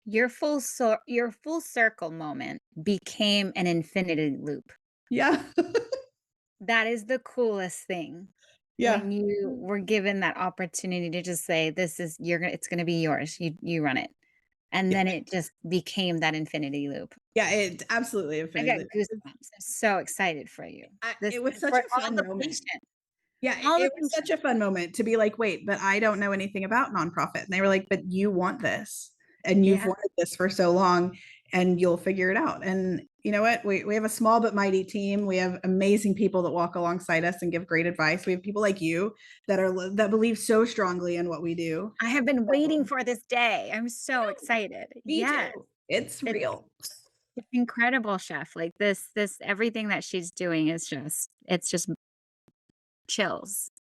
Your full circle moment became an infinity loop. Yeah. That is the coolest thing. Yeah. When you were given that opportunity to just say, it's gonna be yours. You run it. And Yeah. then it just became that infinity loop. Yeah. It's absolutely I infinity got loop. goosebumps. I'm so excited for you. It was such For a all fun the moment. patients. Yeah, All the it was such a fun moment to be like, wait, but I don't know anything about nonprofit. And they were like, but you want this and you've Yeah. wanted this for so long and you'll figure it out. And you know what? We have a small but mighty team. We have amazing people that walk alongside us and give great advice. We have people like you that believe so strongly in what we do. I have been waiting for this day. I'm so excited. Me Yes. too. It's It's real. it's incredible, chef. Like this everything that she's doing is it's just chills.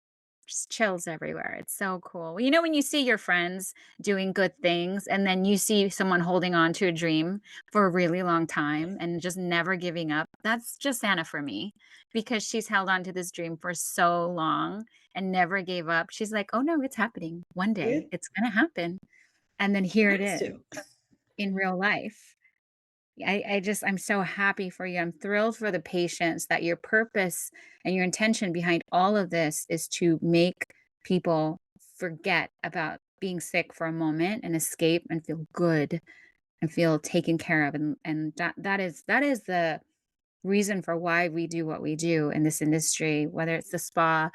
Just chills everywhere. It's so cool. Well, when you see your friends doing good things and then you see someone holding on to a dream for a really long time and just never giving up, that's Josanna for me because she's held on to this dream for so long and never gave up. She's like, oh no, it's happening. One day It it's going to happen. And then here it has is to. in real life. I'm so happy for you. I'm thrilled for the patients that your purpose and your intention behind all of this is to make people forget about being sick for a moment and escape and feel good and feel taken care of. And that is the reason for why we do what we do in this industry, whether it's the spa,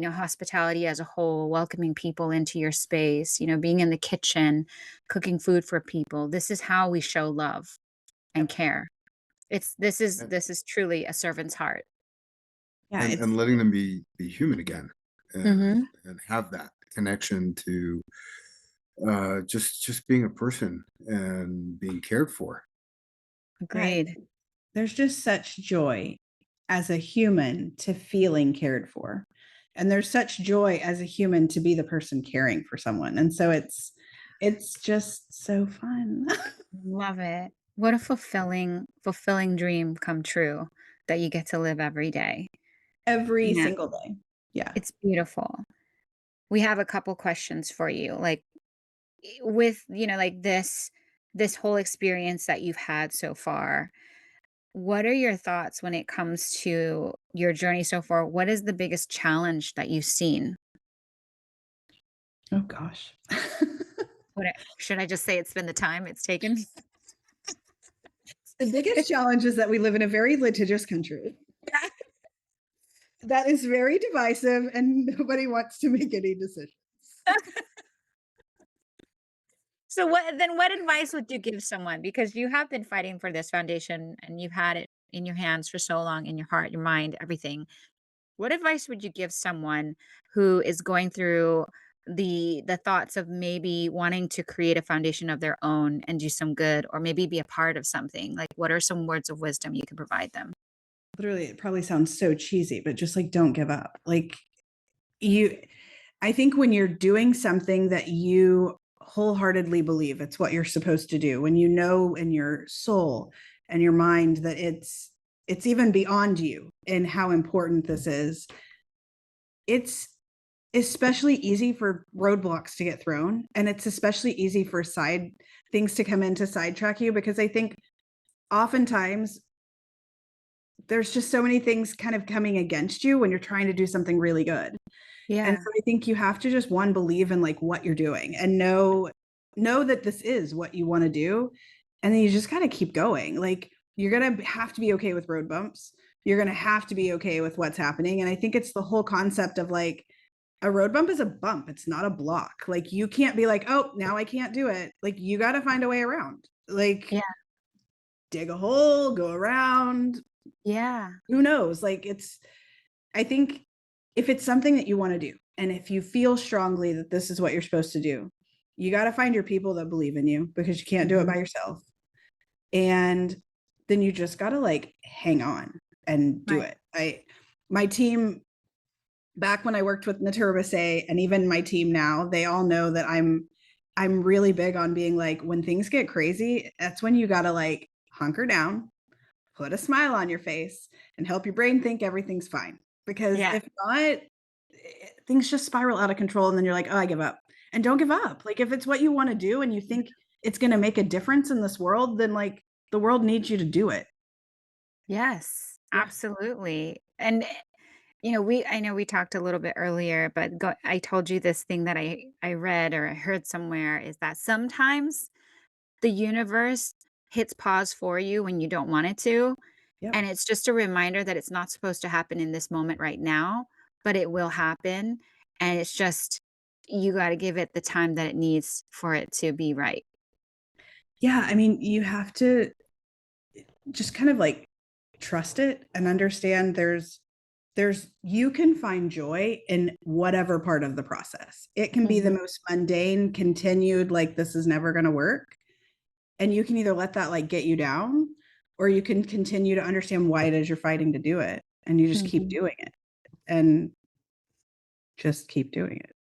hospitality as a whole, welcoming people into your space, being in the kitchen, cooking food for people. This is how we show love and Yep. care. and, This is truly a servant's heart. Yeah, and letting them be human again Mhm. and have that connection to just being a person and being cared for. Yeah, Agreed. there's just such joy as a human to feeling cared for. And there's such joy as a human to be the person caring for someone. And so it's just so fun. Love it. What a fulfilling dream come true that you get to live every day. Every Yeah, single day. Yeah. it's beautiful. We have a couple questions for you. Like with, like this whole experience that you've had so far. What are your thoughts when it comes to your journey so far? What is the biggest challenge that you've seen? Oh gosh. Should I just say it's been the time it's taken? The biggest challenge is that we live in a very litigious country that is very divisive and nobody wants to make any decisions. So what advice would you give someone? Because you have been fighting for this foundation and you've had it in your hands for so long, in your heart, your mind, everything. What advice would you give someone who is going through the thoughts of maybe wanting to create a foundation of their own and do some good or maybe be a part of something? Like what are some words of wisdom you can provide them? Literally, it probably sounds so cheesy, but just like don't give up. Like you I think when you're doing something that you wholeheartedly believe it's what you're supposed to do, when you know in your soul and your mind that it's even beyond you and how important this is, it's especially easy for roadblocks to get thrown. And it's especially easy for side things to come in to sidetrack you because I think oftentimes there's just so many things kind of coming against you when you're trying to do something really good. And Yeah. so I think you have to just one believe in like what you're doing and know that this is what you want to do. And then you just got to keep going. Like you're going to have to be okay with road bumps. You're going to have to be okay with what's happening. And I think it's the whole concept of like a road bump is a bump. It's not a block. Like you can't be like, "Oh, now I can't do it." Like you got to find a way around. Like Yeah. dig a hole, go around, Yeah. who knows? Like I think if it's something that you want to do, and if you feel strongly that this is what you're supposed to do, you got to find your people that believe in you because you can't do it Mhm. by yourself. And then you just got to like hang on and do Right. it. My team back when I worked with Naturbase and even my team now, they all know that I'm really big on being like when things get crazy, that's when you got to like hunker down, put a smile on your face and help your brain think everything's fine. Because Yeah. if not, things just spiral out of control and then you're like, "Oh, I give up." And don't give up. Like if it's what you want to do and you think it's going to make a difference in this world, then like the world needs you to do it. Yes, Yeah. absolutely. And I know we talked a little bit earlier, but I told you this thing that I read or I heard somewhere is that sometimes the universe hits pause for you when you don't want it to, Yep. and it's just a reminder that it's not supposed to happen in this moment right now, but it will happen, and it's just you got to give it the time that it needs for it to be right. Yeah, I mean, you have to just kind of like trust it and understand there's you can find joy in whatever part of the process. It can be the Mhm. most mundane, continued, like this is never going to work. And you can either let that like get you down or you can continue to understand why it is you're fighting to do it. And you just keep Mhm. doing it and just keep doing it.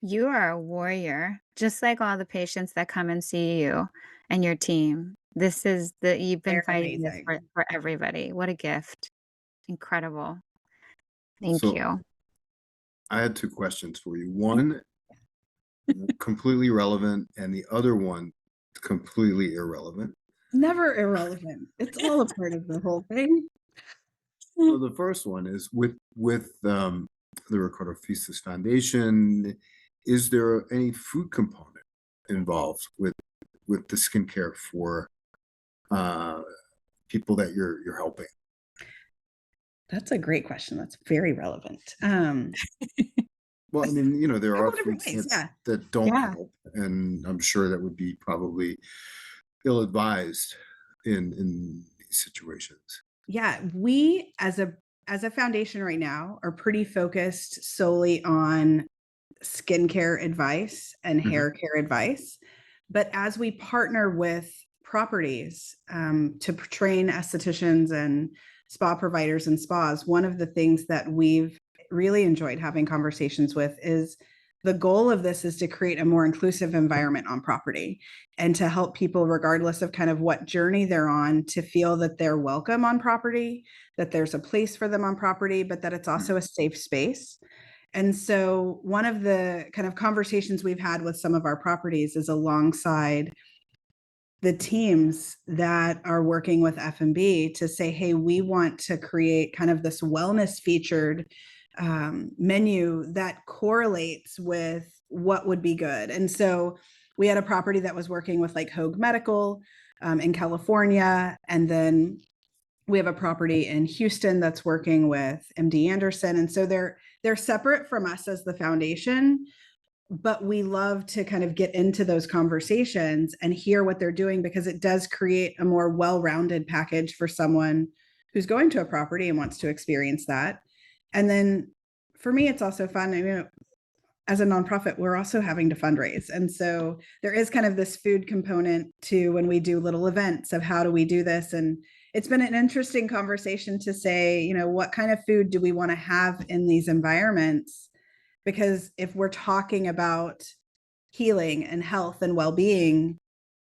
You are a warrior, just like all the patients that come and see you and your team. This is the you've been They're fighting this amazing. for everybody. What a gift. Incredible. Thank So you. I had two questions for you. One completely relevant, and the other one completely irrelevant. Never irrelevant. It's all a part of the whole thing. So the first one is with the Ricardo Fisas Foundation. Is there any food component involved with the skincare for uh, people that you're helping? That's a great question. That's very relevant. Well, I mean, there are Several different foods ways. Yeah. that don't Yeah. help, and I'm sure that would be probably ill-advised in these situations. Yeah. We as a foundation right now are pretty focused solely on skincare advice and Mhm. hair care advice. But as we partner with properties to train estheticians and spa providers and spas, one of the things that we've really enjoyed having conversations with is the goal of this is to create a more inclusive environment on property and to help people, regardless of kind of what journey they're on, to feel that they're welcome on property, that there's a place for them on property, but that it's also a safe space. And so one of the kind of conversations we've had with some of our properties is alongside the teams that are working with F&B to say, hey, we want to create kind of this wellness featured menu that correlates with what would be good. And so we had a property that was working with like Hoag Medical in California. And then we have a property in Houston that's working with MD Anderson. And so they're separate from us as the foundation, but we love to kind of get into those conversations and hear what they're doing because it does create a more well-rounded package for someone who's going to a property and wants to experience that. And then for me, it's also fun. I mean, as a nonprofit, we're also having to fundraise. And so there is kind of this food component to when we do little events of how do we do this. And it's been an interesting conversation to say, you know, what kind of food do we want to have in these environments? Because if we're talking about healing and health and well-being,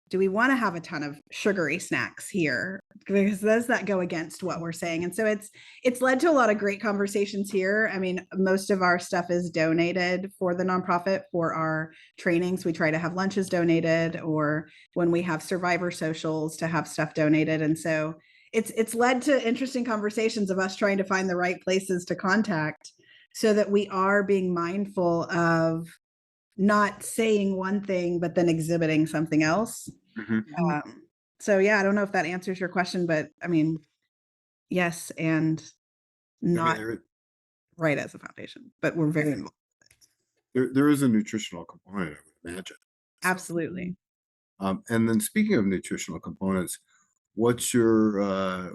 do we want to have a ton of sugary snacks here? Because does that go against what we're saying? And so it's led to a lot of great conversations here. I mean, most of our stuff is donated for the nonprofit for our trainings. We try to have lunches donated, or when we have survivor socials to have stuff donated. And so it's led to interesting conversations of us trying to find the right places to contact so that we are being mindful of not saying one thing, but then exhibiting something else. Mhm. So yeah, I don't know if that answers your question, but I mean, yes, and I mean, not right as a foundation, but we're very involved. there is a nutritional component, I would imagine. So, Absolutely. and then speaking of nutritional components, what's your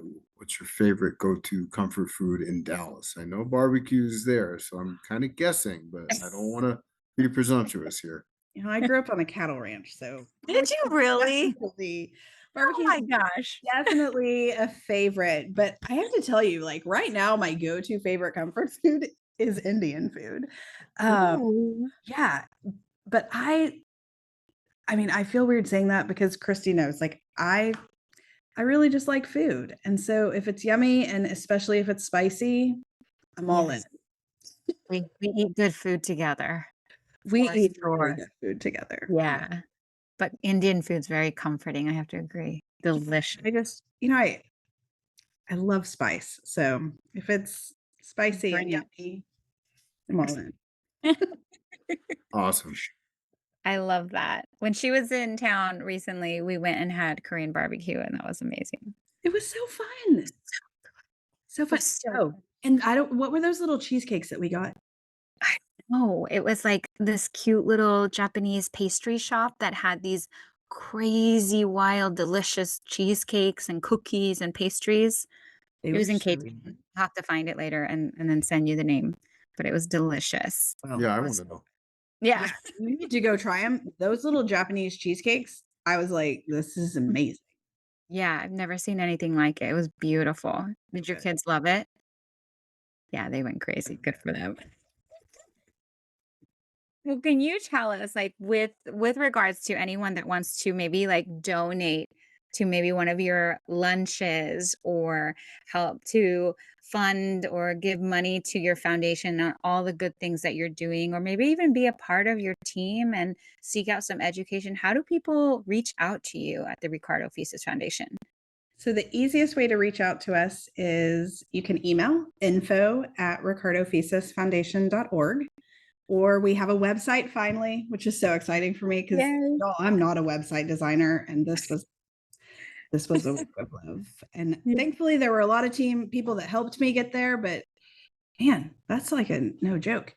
favorite go-to comfort food in Dallas? I know barbecue's there, so I'm kind of guessing, but I don't want to be presumptuous here. You know, I grew up on a cattle ranch, so Did you really? definitely Oh barbecue my is gosh. definitely a favorite. But I have to tell you, like right now, my go-to favorite comfort food is Indian food. Ooh. Yeah, but I mean, I feel weird saying that because Christy knows, like I really just like food. And so if it's yummy and especially if it's spicy, I'm all in. Yes, we eat good food together. We For eat really sure. good food together. Yeah. But Indian food's very comforting, I have to agree. Delicious. I just, you know, I love spice. So if it's spicy and Bring it. yummy, I'm all in. Awesome. I love that. When she was in town recently, we went and had Korean barbecue, and that was amazing. It was so fun. So It fun. was so Oh, and what were those little cheesecakes that we got? I know. It was like this cute little Japanese pastry shop that had these crazy, wild, delicious cheesecakes and cookies and pastries. They It were was in so Cape good. I'll have to find it later and then send you the name, but it was delicious. Well, Yeah, I want to know. Yeah. yeah, you need to go try them. Those little Japanese cheesecakes, I was like, this is amazing. Yeah, I've never seen anything like it. It was beautiful. Did your Good. kids love it? Yeah, they went crazy. Good for them. Well, can you tell us, like, with regards to anyone that wants to maybe like donate to maybe one of your lunches or help to fund or give money to your foundation on all the good things that you're doing, or maybe even be a part of your team and seek out some education, how do people reach out to you at the Ricardo Fisas Foundation? So the easiest way to reach out to us is you can email info@ricardofisasfoundation.org, or we have a website finally, which is so exciting for me because Yay. I'm not a website designer, and this was a work of love. And Yeah. thankfully, there were a lot of team people that helped me get there. But man, that's like a no joke.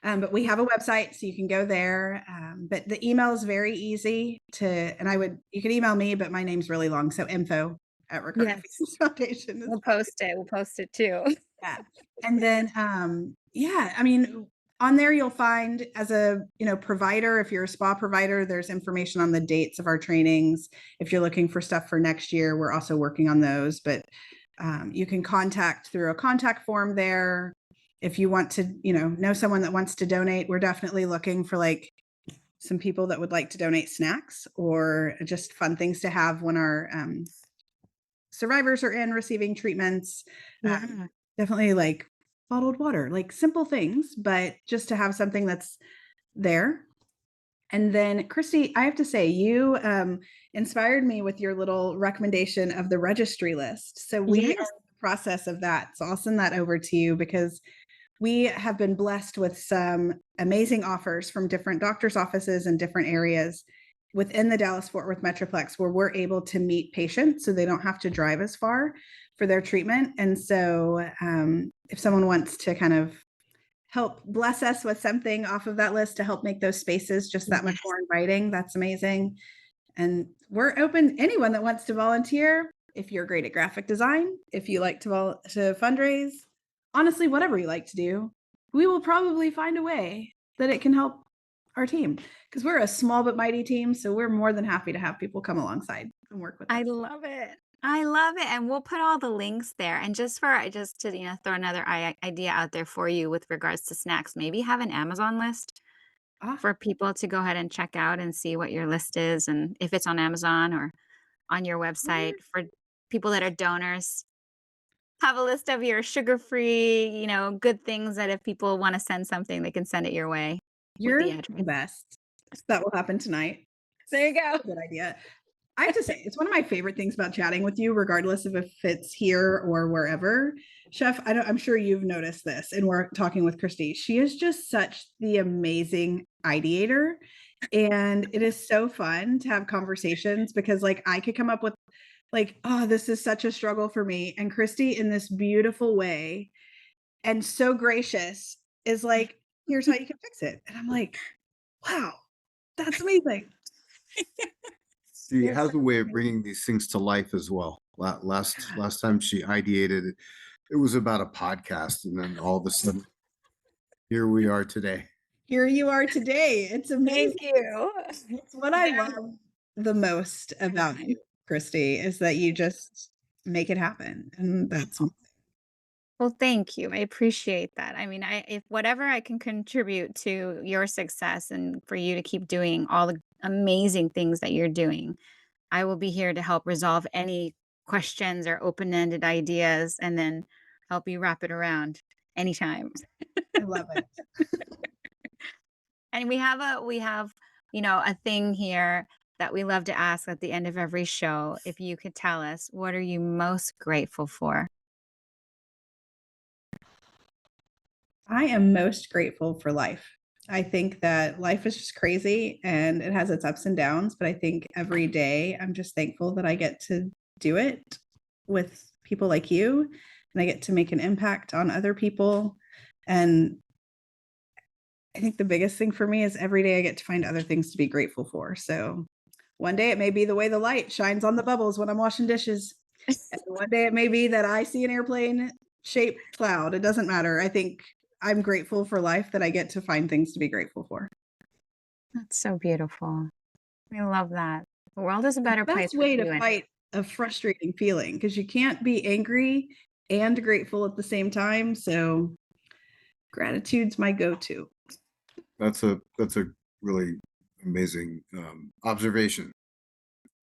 But we have a website, so you can go there. But the email is very easy to, and you can email me, but my name's really long, so info@Ricardo Yes. Fisas Foundation is We'll fine. post it. We'll post it too. Yeah. And then, yeah, I mean, on there you'll find, as a provider, if you're a spa provider, there's information on the dates of our trainings. If you're looking for stuff for next year, we're also working on those, but you can contact through a contact form there. If you want to know someone that wants to donate, we're definitely looking for like some people that would like to donate snacks or just fun things to have when our survivors are in receiving treatments. Yeah. Definitely like bottled water, like simple things, but just to have something that's there. And then, Christy, I have to say, you inspired me with your little recommendation of the registry list. So we are in Yes. the process of that. So I'll send that over to you, because we have been blessed with some amazing offers from different doctors' offices in different areas within the Dallas-Fort Worth Metroplex, where we're able to meet patients so they don't have to drive as far for their treatment. And so if someone wants to kind of help bless us with something off of that list to help make those spaces just that much more inviting, that's amazing. And we're open, anyone that wants to volunteer. If you're great at graphic design, if you like to fundraise, honestly, whatever you like to do, we will probably find a way that it can help our team, because we're a small but mighty team. So we're more than happy to have people come alongside and work with us. I love it. I love it. And we'll put all the links there. And just to throw another idea out there for you with regards to snacks, maybe have an Amazon list for people to go ahead and check out and see what your list is, and if it's on Amazon or on your website. For people that are donors, have a list of your sugar-free, good things that if people want to send something, they can send it your way with You're the the address. best. That will happen tonight. There you go. Good idea. I have to say, it's one of my favorite things about chatting with you, regardless of if it's here or wherever. Chef, I'm sure you've noticed this, and we're talking with Christy. She is just such the amazing ideator. And it is so fun to have conversations, because like I could come up with like, oh, this is such a struggle for me. And Christy, in this beautiful way and so gracious, is like, here's how you can fix it. And I'm like, wow, that's amazing. She has a way of bringing these things to life as well. Last time she ideated it, it was about a podcast, and then all of a sudden, here we are today. Here you are today. It's amazing. Thank you. It's what I love the most about you, Christy, is that you just make it happen. And that's Well, thank you. I appreciate that. I mean, if whatever I can contribute to your success and for you to keep doing all the amazing things that you're doing, I will be here to help resolve any questions or open-ended ideas, and then help you wrap it around anytime. I love it. And we have a thing here that we love to ask at the end of every show. If you could tell us, what are you most grateful for? I am most grateful for life. I think that life is just crazy and it has its ups and downs, but I think every day I'm just thankful that I get to do it with people like you, and I get to make an impact on other people. And I think the biggest thing for me is every day I get to find other things to be grateful for. So one day it may be the way the light shines on the bubbles when I'm washing dishes. And one day it may be that I see an airplane shaped cloud. It doesn't matter. I think I'm grateful for life, that I get to find things to be grateful for. That's so beautiful. I love that. The world is a better place. Best way to fight a frustrating feeling, because you can't be angry and grateful at the same time. So gratitude's my go-to. That's a really amazing observation.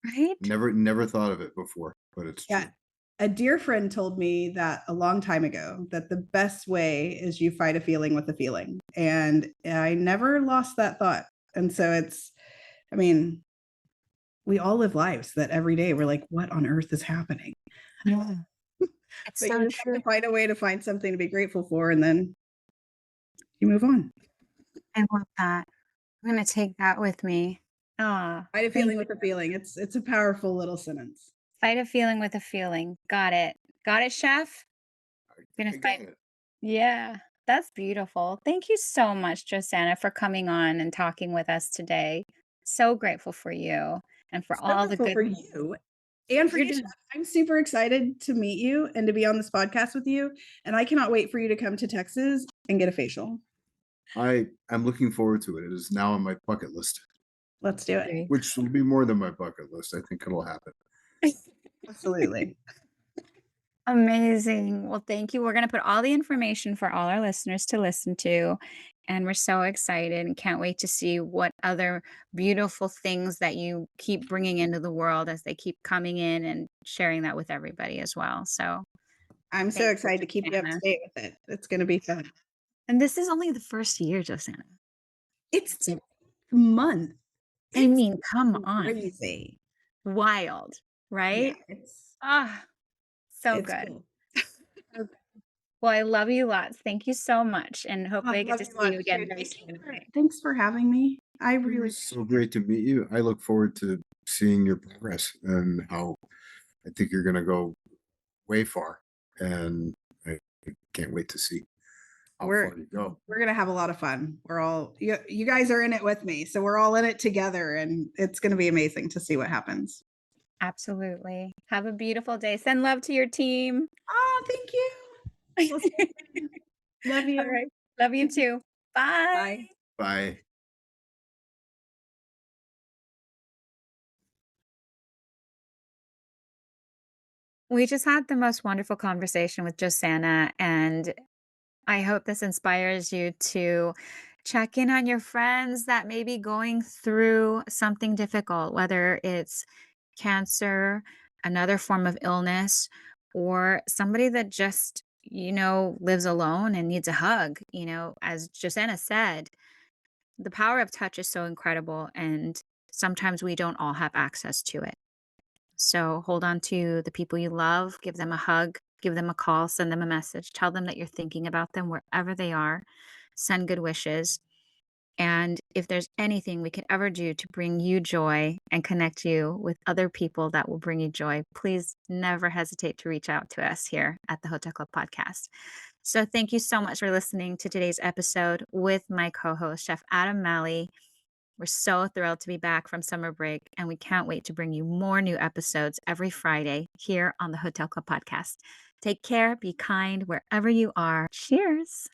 Right? Never thought of it before, but it's true. A dear friend told me that a long time ago, that the best way is you fight a feeling with a feeling. And I never lost that thought. And so we all live lives that every day we're like, what on earth is happening? Yeah. It's But so you just have true. to find a way to find something to be grateful for, and then you move on. I love that. I'm going to take that with me. Fight a feeling with a feeling. It's a powerful little sentence. Fight a feeling with a feeling. Got it. Got it, chef? Gonna I got fight. it. Yeah, that's beautiful. Thank you so much, Josanna, for coming on and talking with us today. So grateful for you and for all the Wonderful good for you and for you're you. doing. Chef. I'm super excited to meet you and to be on this podcast with you. And I cannot wait for you to come to Texas and get a facial. I'm looking forward to it. It is now on my bucket list, Let's do it. Great. which will be more than my bucket list. I think it'll happen. Absolutely. Amazing. Well, thank you. We're going to put all the information for all our listeners to listen to. And we're so excited and can't wait to see what other beautiful things that you keep bringing into the world as they keep coming in and sharing that with everybody as well. So, I'm so thank you, excited to keep you up to Josanna. date with it. It's going to be fun. And this is only the first year, Josanna. It's a month. I It's mean, come on. crazy. Wild, Yeah, right? Ah, so it's good. cool. Well, I love you lots. Thank you so much. And Oh, hopefully I get love to you see much, you again too. very soon. Thanks for having me. I It really was so great to meet you. I look forward to seeing your progress and how I think you're going to go way far. And I can't wait to see how we're far you go. we're gonna have a lot of fun. We're all you guys are in it with me, so we're all in it together, and it's gonna be amazing to see what happens. Absolutely. Have a beautiful day. Send love to your team. Oh, thank you. We'll see you soon. Love you. All right. Love you too. Bye. Bye. Bye. We just had the most wonderful conversation with Josanna, and I hope this inspires you to check in on your friends that may be going through something difficult, whether it's cancer, another form of illness, or somebody that just, lives alone and needs a hug. As Josanna said, the power of touch is so incredible, and sometimes we don't all have access to it. So hold on to the people you love, give them a hug, give them a call, send them a message, tell them that you're thinking about them wherever they are, send good wishes. And if there's anything we can ever do to bring you joy and connect you with other people that will bring you joy, please never hesitate to reach out to us here at the Hotel Club Podcast. So thank you so much for listening to today's episode with my co-host, Chef Adam Malley. We're so thrilled to be back from summer break, and we can't wait to bring you more new episodes every Friday here on the Hotel Club Podcast. Take care, be kind wherever you are. Cheers.